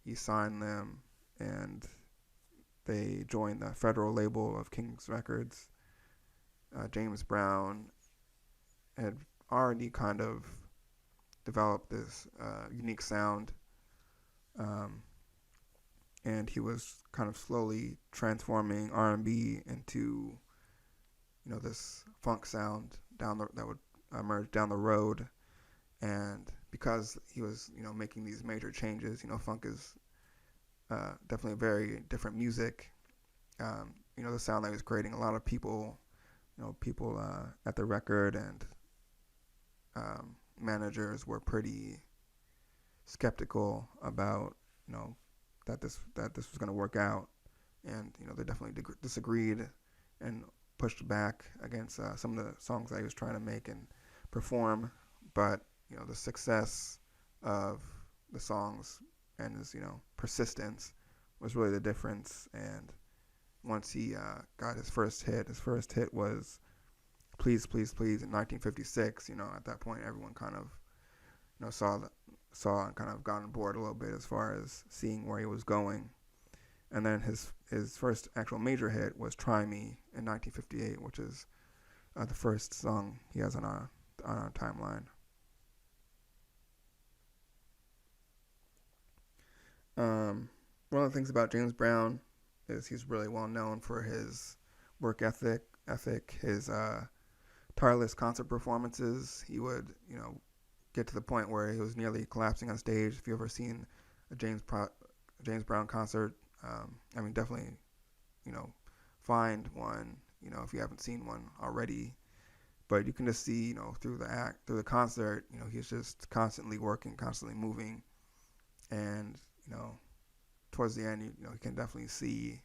he signed them, and they joined the federal label of King's Records. James Brown had already kind of developed this unique sound, and he was kind of slowly transforming R&B into, this funk sound that would emerge down the road. And because he was, making these major changes, funk is definitely very different music. The sound that he was creating, a lot of people at the record and managers were pretty skeptical about, that this was going to work out, and they definitely disagreed and pushed back against some of the songs that he was trying to make and perform. But the success of the songs and his persistence was really the difference. And once he got his first hit was Please Please Please in 1956. At that point everyone kind of saw and kind of got on board a little bit as far as seeing where he was going. And then his first actual major hit was Try Me in 1958, which is the first song he has on our timeline. one of the things about James Brown is he's really well known for his work ethic, his tireless concert performances. He would, get to the point where he was nearly collapsing on stage. If you ever seen a James Brown concert, definitely, you know, find one. If you haven't seen one already, but you can just see, through the concert, he's just constantly working, constantly moving, and towards the end, you can definitely see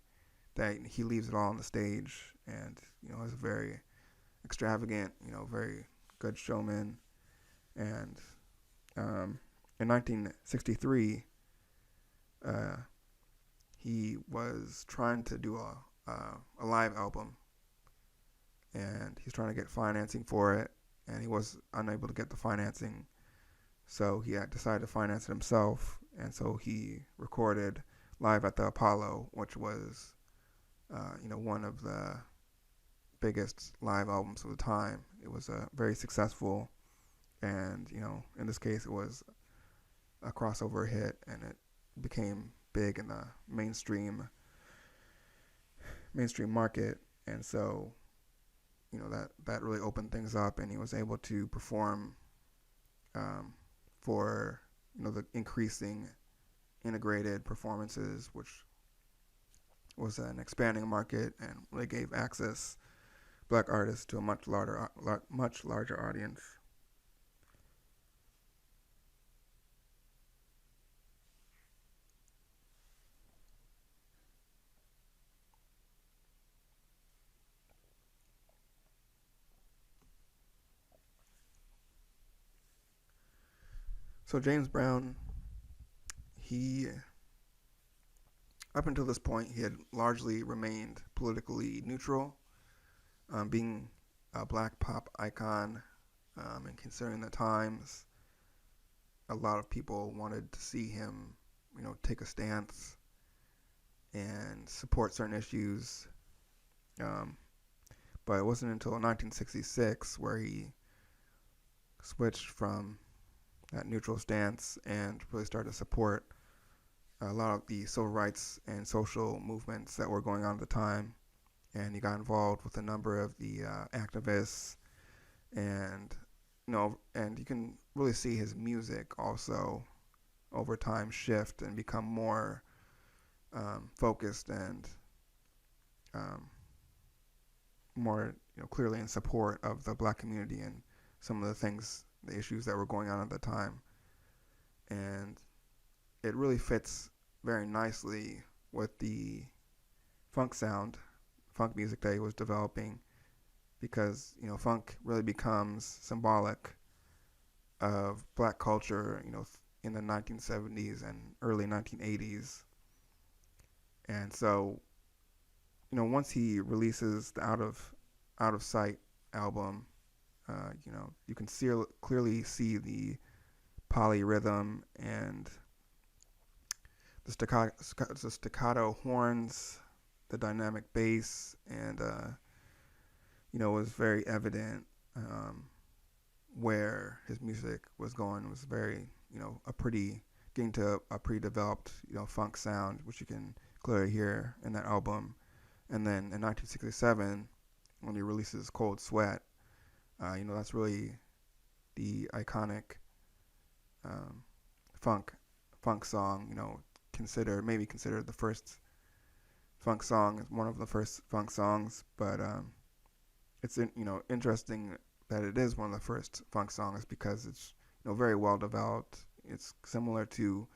that he leaves it all on the stage, and is a very extravagant, very good showman. And in 1963, uh, he was trying to do a live album, and he's trying to get financing for it, and he was unable to get the financing, so he had decided to finance it himself, and so he recorded Live at the Apollo, which was, one of the biggest live albums of the time. It was very successful, and in this case, it was a crossover hit, and it became big in the mainstream market, and so that really opened things up, and he was able to perform for the increasing integrated performances, which was an expanding market and really gave access black artists to a much larger audience. So James Brown, he up until this point he had largely remained politically neutral, being a black pop icon, and considering the times, a lot of people wanted to see him, take a stance and support certain issues. Um, but it wasn't until 1966 where he switched from that neutral stance and really started to support a lot of the civil rights and social movements that were going on at the time. And he got involved with a number of the activists, and and you can really see his music also over time shift and become more focused and um, more clearly in support of the black community and some of the issues that were going on at the time. And it really fits very nicely with the funk sound, funk music that he was developing, because funk really becomes symbolic of black culture, in the 1970s and early 1980s. And so, once he releases the Out of Sight album, you can clearly see the polyrhythm and the staccato horns, the dynamic bass, and it was very evident where his music was going. It was very, getting to a pretty developed, funk sound, which you can clearly hear in that album. And then in 1967, when he releases Cold Sweat, that's really the iconic um, funk song. Maybe considered the first funk song, one of the first funk songs. But it's interesting that it is one of the first funk songs because it's very well developed. It's similar to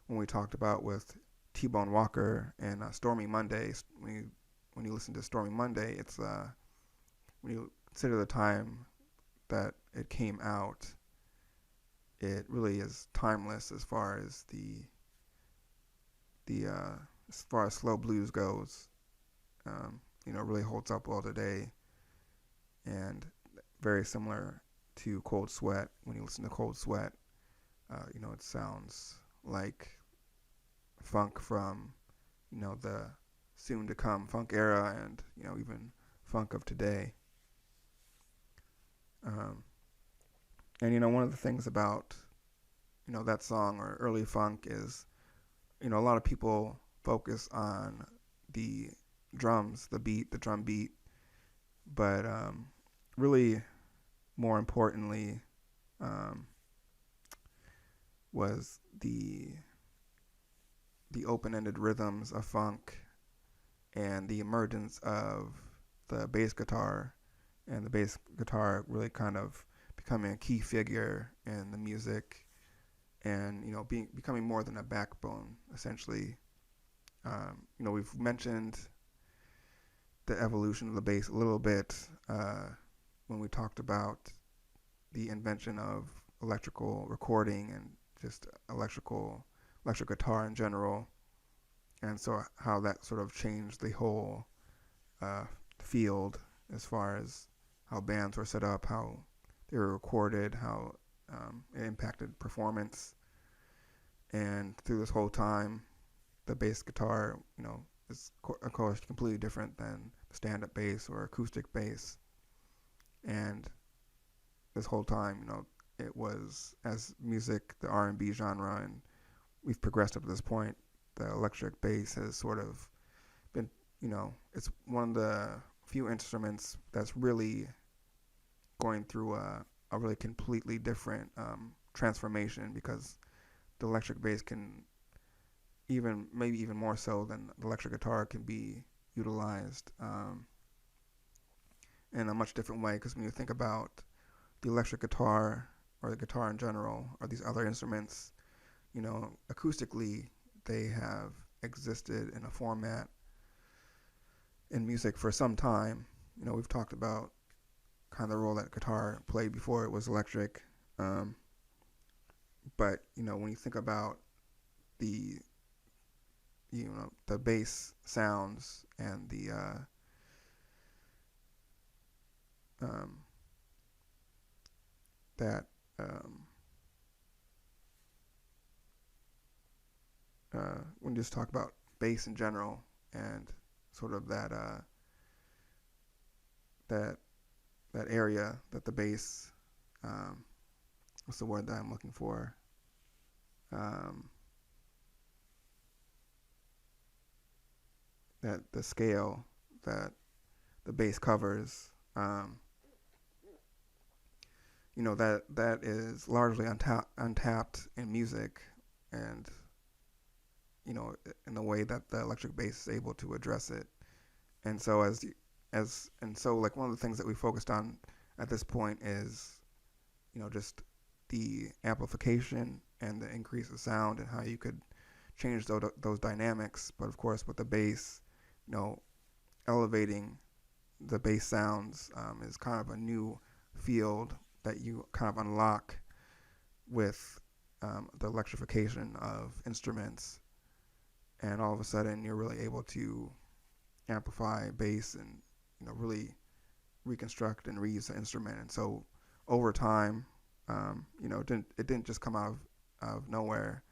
when we talked about with T-Bone Walker and Stormy Monday. When you listen to Stormy Monday, it's when you consider the time that it came out, it really is timeless as far as as far as slow blues goes. Really holds up well today, and very similar to Cold Sweat. When you listen to Cold Sweat, it sounds like funk from the soon to come funk era, and even funk of today. And one of the things about that song or early funk is a lot of people focus on the drums, the drum beat, but really more importantly um, was the open-ended rhythms of funk and the emergence of the bass guitar, and the bass guitar really kind of becoming a key figure in the music, and becoming more than a backbone essentially. We've mentioned the evolution of the bass a little bit when we talked about the invention of electrical recording and just electric guitar in general, and so how that sort of changed the whole field as far as how bands were set up, how they were recorded, how it impacted performance. And through this whole time, the bass guitar, is of course completely different than the stand-up bass or acoustic bass. And this whole time, it was, as music, the R&B genre, and we've progressed up to this point, the electric bass has sort of been, it's one of the few instruments that's really going through a really completely different transformation, because the electric bass can maybe even more so than the electric guitar can be utilized in a much different way. Because when you think about the electric guitar or the guitar in general or these other instruments, acoustically they have existed in a format in music for some time. We've talked about kind of the role that guitar played before it was electric, but when you think about the the bass sounds and the that when you just talk about bass in general and sort of that area that the bass, what's the word that I'm looking for? That the scale that the bass covers, that is largely untapped in music, and in the way that the electric bass is able to address it. And so like one of the things that we focused on at this point is just the amplification and the increase of sound and how you could change those dynamics. But of course, with the bass, elevating the bass sounds is kind of a new field that you kind of unlock with the electrification of instruments, and all of a sudden you're really able to amplify bass and really reconstruct and reuse the instrument. And so over time, it didn't just come out of nowhere.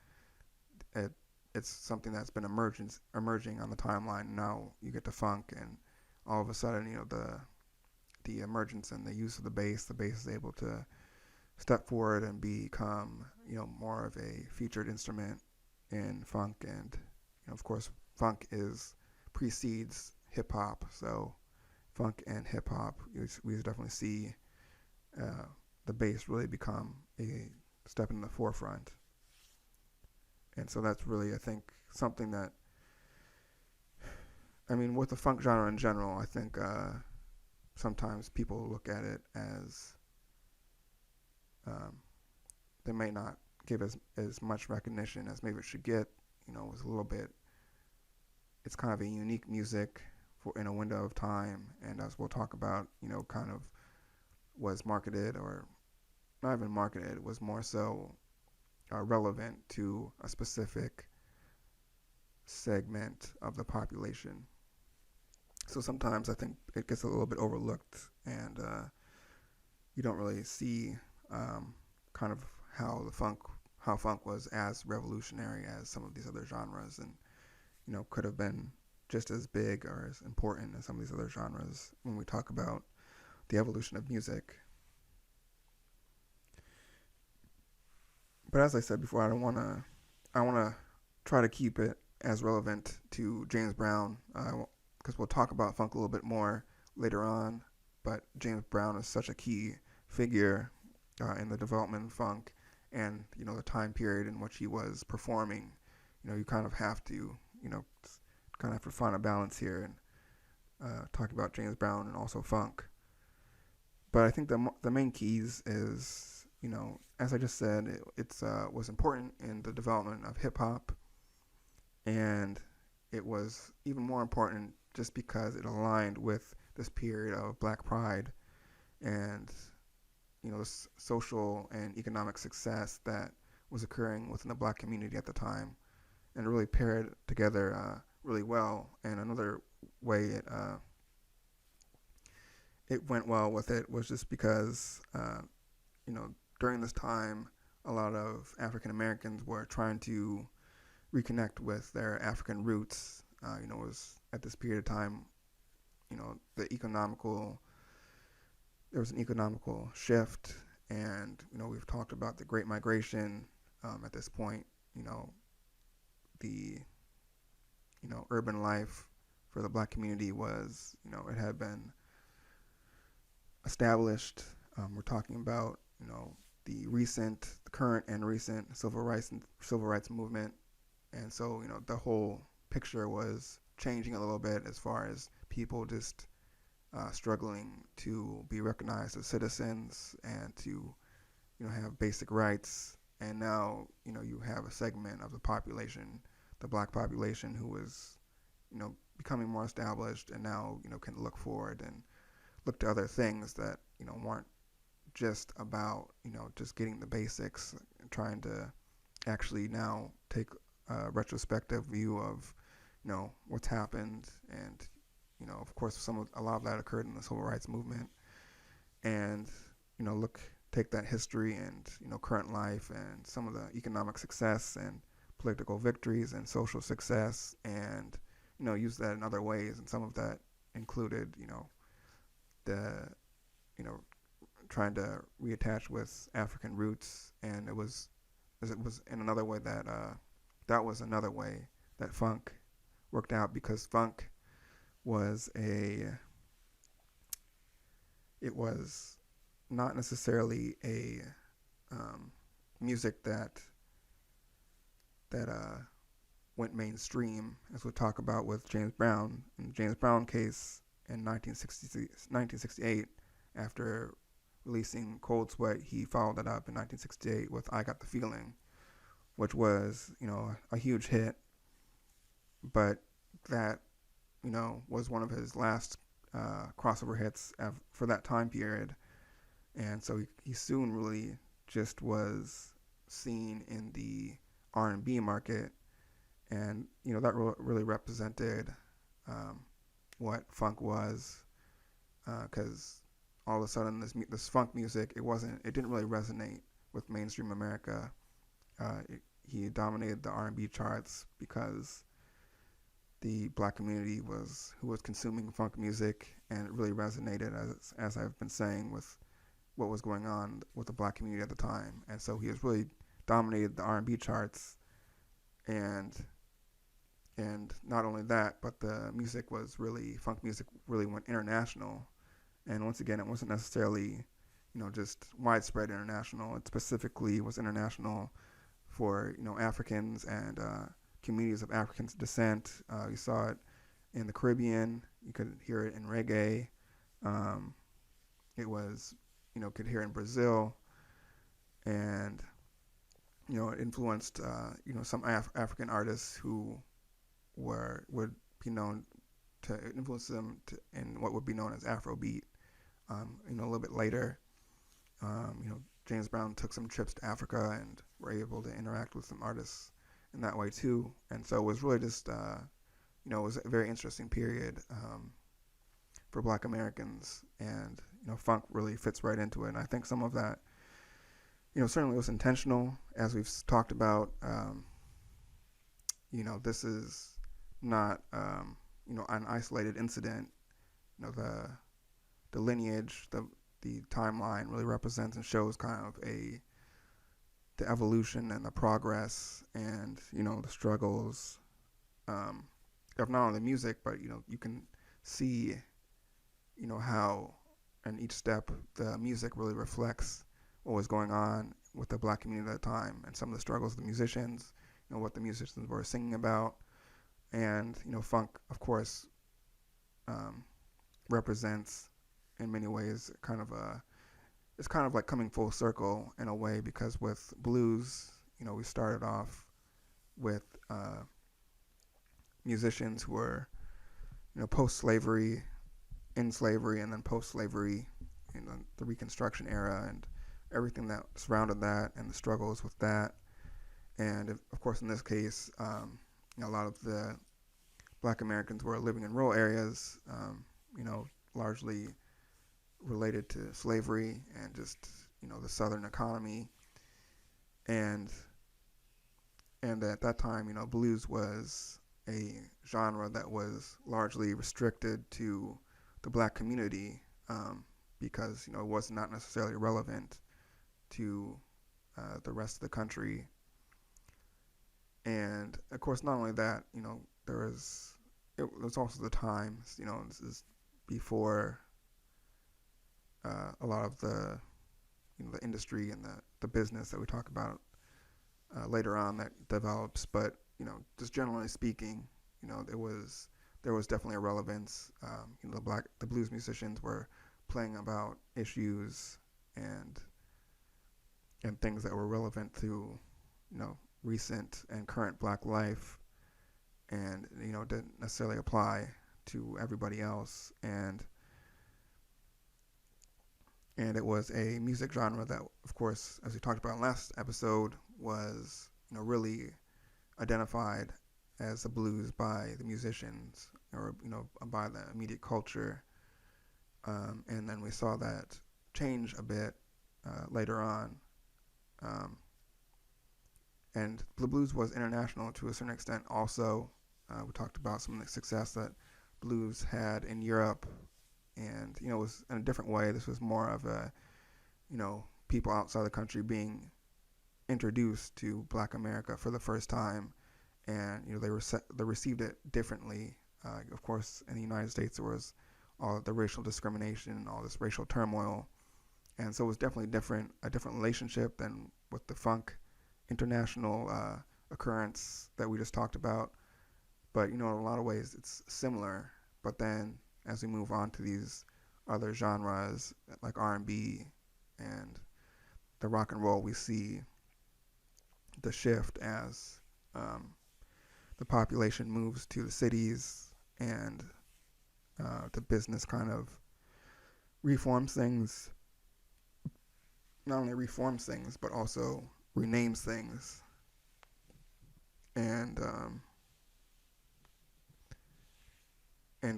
It's something that's been emerging on the timeline. Now you get to funk, and all of a sudden, the emergence and the use of the bass is able to step forward and become, more of a featured instrument in funk. And of course, funk precedes hip hop. So funk and hip hop, we definitely see the bass really become a step in the forefront. And so that's really, I think, something that, with the funk genre in general, I think sometimes people look at it as they may not give as much recognition as maybe it should get. It's kind of a unique music in a window of time, and as we'll talk about, kind of was marketed, or not even marketed, was more so relevant to a specific segment of the population. So sometimes I think it gets a little bit overlooked, and you don't really see kind of how funk was as revolutionary as some of these other genres, and could have been just as big or as important as some of these other genres when we talk about the evolution of music. But as I said before, I want to try to keep it as relevant to James Brown, because we'll talk about funk a little bit more later on. But James Brown is such a key figure in the development of funk, and the time period in which he was performing. You kind of have to find a balance here and talk about James Brown and also funk. But I think the main keys is, as I just said, it was important in the development of hip hop, and it was even more important just because it aligned with this period of Black Pride and this social and economic success that was occurring within the Black community at the time, and it really paired together really well. And another way it went well with it was just because during this time a lot of African Americans were trying to reconnect with their African roots. It was at this period of time, there was an economical shift, and we've talked about the Great Migration. At this point, the urban life for the Black community was, it had been established. We're talking about the current and recent civil rights movement, and so the whole picture was changing a little bit as far as people just struggling to be recognized as citizens and to have basic rights. And now you have a segment of the population, the Black population, who is becoming more established, and now can look forward and look to other things that weren't just about just getting the basics, and trying to actually now take a retrospective view of what's happened. And of course a lot of that occurred in the civil rights movement, and take that history and current life and some of the economic success and political victories and social success, and use that in other ways. And some of that included the trying to reattach with African roots. And it was in another way that was another way that funk worked out, because funk was it was not necessarily a music that went mainstream, as we'll talk about with James Brown. In the James Brown case, in 1968, after releasing Cold Sweat, he followed it up in 1968 with I Got the Feeling, which was a huge hit, but that was one of his last crossover hits for that time period. And so he soon really just was seen in the R&B market, and that really represented what funk was, because all of a sudden this funk music, it didn't really resonate with mainstream America. He dominated the R&B charts because the Black community who was consuming funk music, and it really resonated, as I've been saying, with what was going on with the Black community at the time. And so he has really dominated the R&B charts, and not only that, but the funk music really went international. And once again, it wasn't necessarily just widespread international. It specifically was international for Africans and communities of African descent. You saw it in the Caribbean. You could hear it in reggae. It was could hear it in Brazil, and it influenced some African artists who would be known to influence them in what would be known as Afrobeat. A little bit later, James Brown took some trips to Africa and were able to interact with some artists in that way too. And so it was really just it was a very interesting period for Black Americans, and funk really fits right into it. And I think some of that certainly was intentional, as we've talked about. This is not an isolated incident. The lineage, the timeline really represents and shows kind of the evolution and the progress, and the struggles of not only the music, but you can see how in each step the music really reflects what was going on with the black community at the time and some of the struggles of the musicians, what the musicians were singing about. And funk, of course, um, represents in many ways it's kind of like coming full circle in a way, because with blues, we started off with musicians who were post-slavery, in slavery, and then post-slavery, the Reconstruction era and everything that surrounded that and the struggles with that. And of course, in this case, a lot of the black Americans were living in rural areas, largely related to slavery and just the Southern economy. And at that time, blues was a genre that was largely restricted to the black community, because it was not necessarily relevant to the rest of the country. And of course, not only that, it was also the times, this is before a lot of the the industry and the business that we talk about later on that develops. But just generally speaking, there was definitely a relevance. The blues musicians were playing about issues and things that were relevant to recent and current black life, and didn't necessarily apply to everybody else. And it was a music genre that, of course, as we talked about in last episode, was really identified as the blues by the musicians, or by the immediate culture. And then we saw that change a bit later on. And the blues was international to a certain extent also. We talked about some of the success that blues had in Europe, and it was in a different way. This was more of a people outside the country being introduced to Black America for the first time, and they received it differently. Of course, in the United States, there was all the racial discrimination and all this racial turmoil, and so it was definitely a different relationship than with the funk international occurrence that we just talked about. But in a lot of ways, it's similar. But then, as we move on to these other genres like R&B and the rock and roll, we see the shift as the population moves to the cities, and the business kind of reforms things. Not only reforms things, but also renames things, and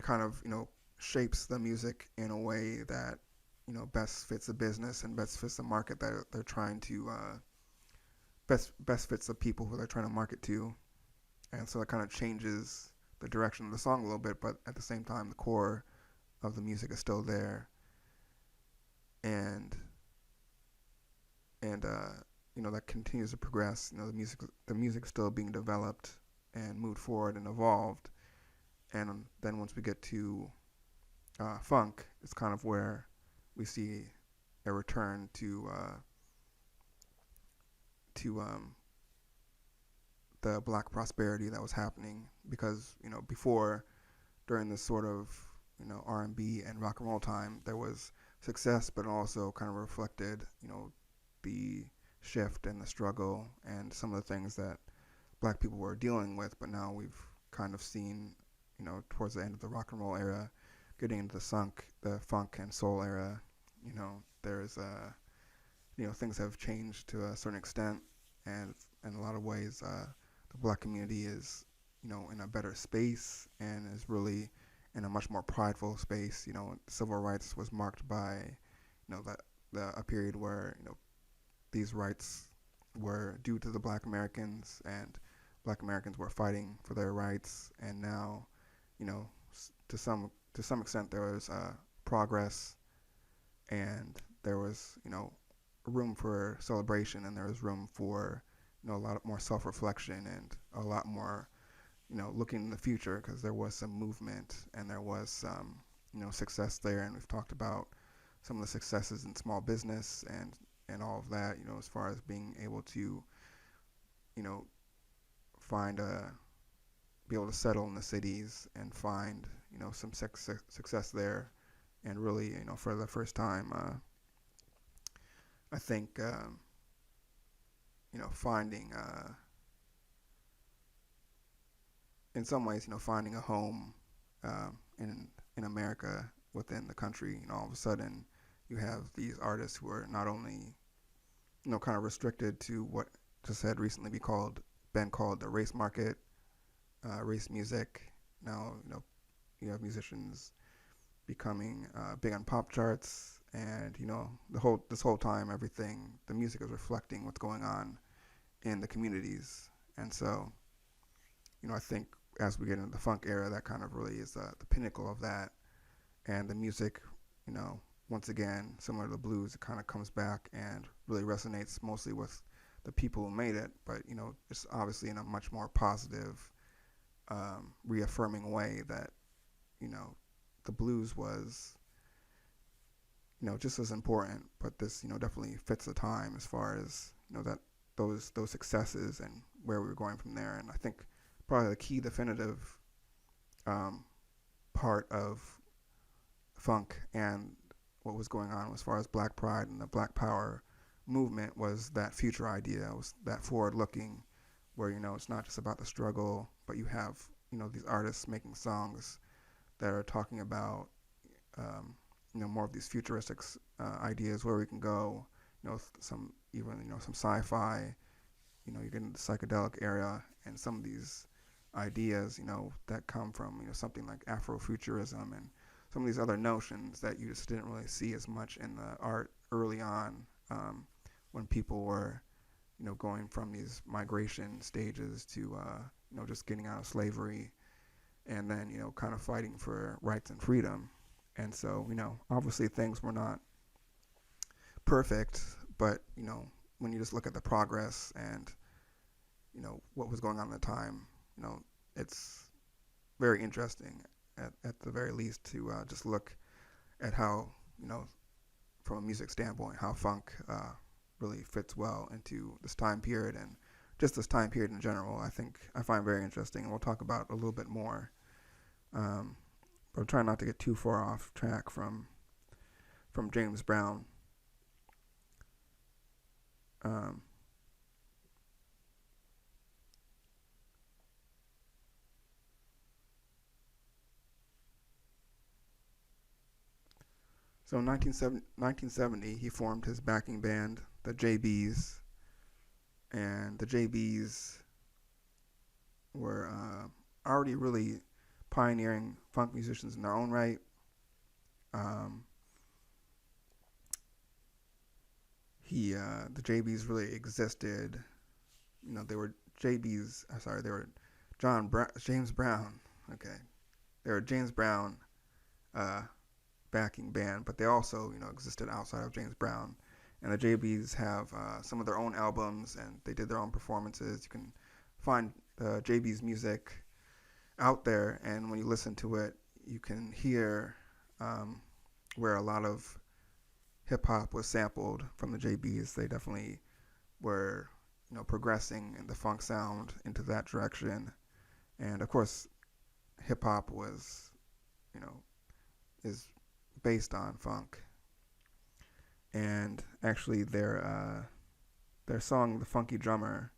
kind of shapes the music in a way that best fits the business and best fits the market that they're trying to best fits the people who they're trying to market to. And so it kind of changes the direction of the song a little bit, but at the same time the core of the music is still there. And that continues to progress. The music still being developed and moved forward and evolved. And then once we get to funk, it's kind of where we see a return to the black prosperity that was happening, because before, during this sort of R&B and rock and roll time, there was success, but also kind of reflected the shift and the struggle and some of the things that black people were dealing with. But now we've kind of seen towards the end of the rock and roll era, getting into the funk and soul era, there's things have changed to a certain extent, and in a lot of ways, the black community is in a better space and is really in a much more prideful space. Civil rights was marked by a period where these rights were due to the Black Americans, and Black Americans were fighting for their rights. And now, to some extent, there was progress, and there was room for celebration, and there was room for a lot more self-reflection and a lot more looking in the future, because there was some movement and there was some, success there. And we've talked about some of the successes in small business and all of that, as far as being able to, you know, find be able to settle in the cities and find, some success there. And really, for the first time, I think, finding, in some ways, finding a home in America within the country. All of a sudden, you have these artists who are not only, kind of restricted to what just had recently been called the race market, race music. Now, you have musicians becoming big on pop charts, and this whole time, the music is reflecting what's going on in the communities. And so, I think as we get into the funk era, that kind of really is the pinnacle of that. And the music, once again, similar to the blues, it kind of comes back and really resonates mostly with the people who made it, but it's obviously in a much more positive, reaffirming way that the blues was just as important, but this definitely fits the time as far as that those successes and where we were going from there. And I think probably the key definitive part of funk and what was going on as far as Black Pride and the Black Power movement was that future idea. It was that forward looking, where it's not just about the struggle, but you have these artists making songs that are talking about more of these futuristic ideas, where we can go, some even some sci-fi, you get into the psychedelic era, and some of these ideas that come from something like Afrofuturism and some of these other notions that you just didn't really see as much in the art early on, when people were going from these migration stages to just getting out of slavery, and then kind of fighting for rights and freedom. And so obviously things were not perfect, but when you just look at the progress and what was going on at the time, it's very interesting at the very least to just look at how from a music standpoint, how funk really fits well into this time period, and just this time period in general. I find very interesting, and we'll talk about a little bit more. But I'm trying not to get too far off track from James Brown. So in 1970, he formed his backing band, the JBs, and the JBs were already really pioneering funk musicians in their own right. The JBs really existed. They were JBs. Sorry, they were James Brown. Okay, they were James Brown backing band, but they also existed outside of James Brown. And the JBs have some of their own albums, and they did their own performances. You can find the JBs music out there, and when you listen to it, you can hear where a lot of hip hop was sampled from the JBs. They definitely were, progressing in the funk sound into that direction. And of course, hip hop was, is based on funk. And actually, their song "The Funky Drummer"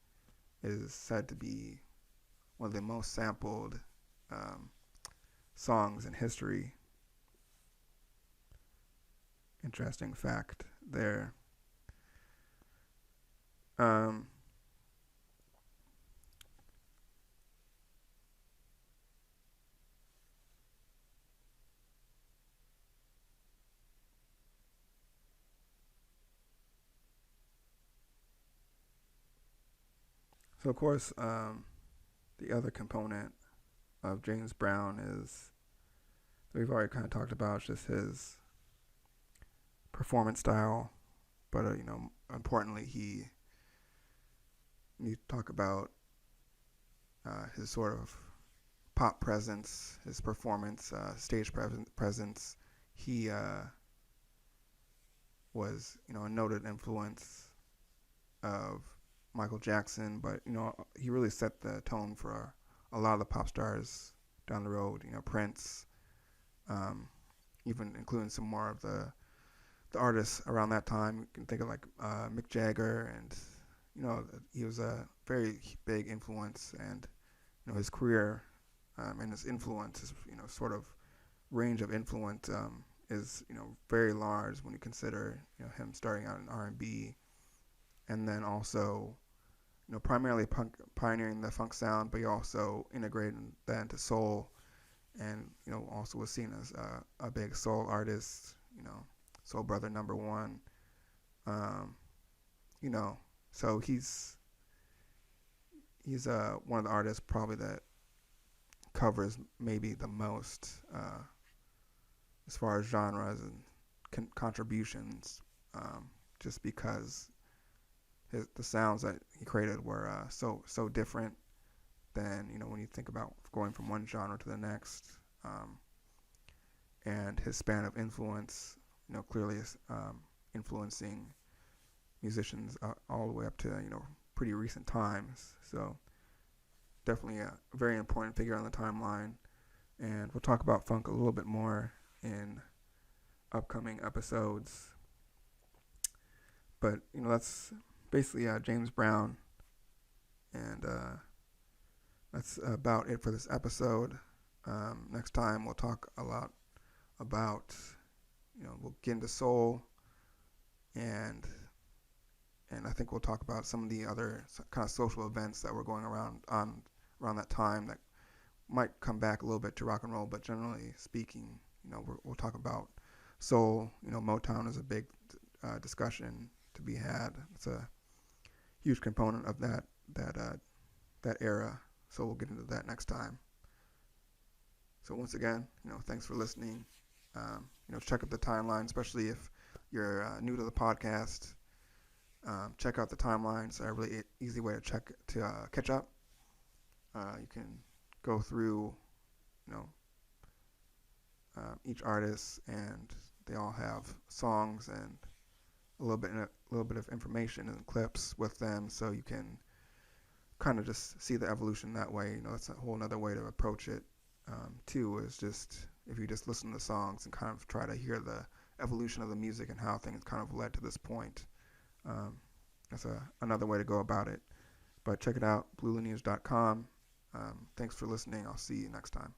is said to be one of the most sampled songs in history. Interesting fact there. So of course, the other component of James Brown is that we've already kind of talked about, just his performance style, but importantly, you talk about his sort of pop presence, his performance, stage presence. He was, a noted influence of Michael Jackson, but he really set the tone for a lot of the pop stars down the road. Prince, even including some more of the artists around that time. You can think of like Mick Jagger, and he was a very big influence, and his career and his influence, his sort of range of influence is very large when you consider him starting out in R&B, and then also primarily pioneering the funk sound, but he also integrated that into soul, and also was seen as a big soul artist, soul brother #1, so he's one of the artists probably that covers maybe the most as far as genres and contributions, just because the sounds that he created were so different than when you think about going from one genre to the next, and his span of influence, clearly is influencing musicians all the way up to pretty recent times. So definitely a very important figure on the timeline, and we'll talk about funk a little bit more in upcoming episodes. But that's basically James Brown, and that's about it for this episode. Next time we'll talk a lot about we'll get into soul, and I think we'll talk about some of the other kind of social events that were going around that time that might come back a little bit to rock and roll, but generally speaking, we'll talk about soul. Motown is a big discussion to be had. It's a huge component of that era. So we'll get into that next time. So once again, thanks for listening. Check out the timeline, especially if you're new to the podcast. Check out the timeline. It's a really easy way to catch up. You can go through, each artist, and they all have songs and a little bit of information and clips with them, so you can kind of just see the evolution that way. That's a whole other way to approach it. Too, is just if you just listen to the songs and kind of try to hear the evolution of the music and how things kind of led to this point. That's another way to go about it. But check it out, bluelineage.com. Thanks for listening. I'll see you next time.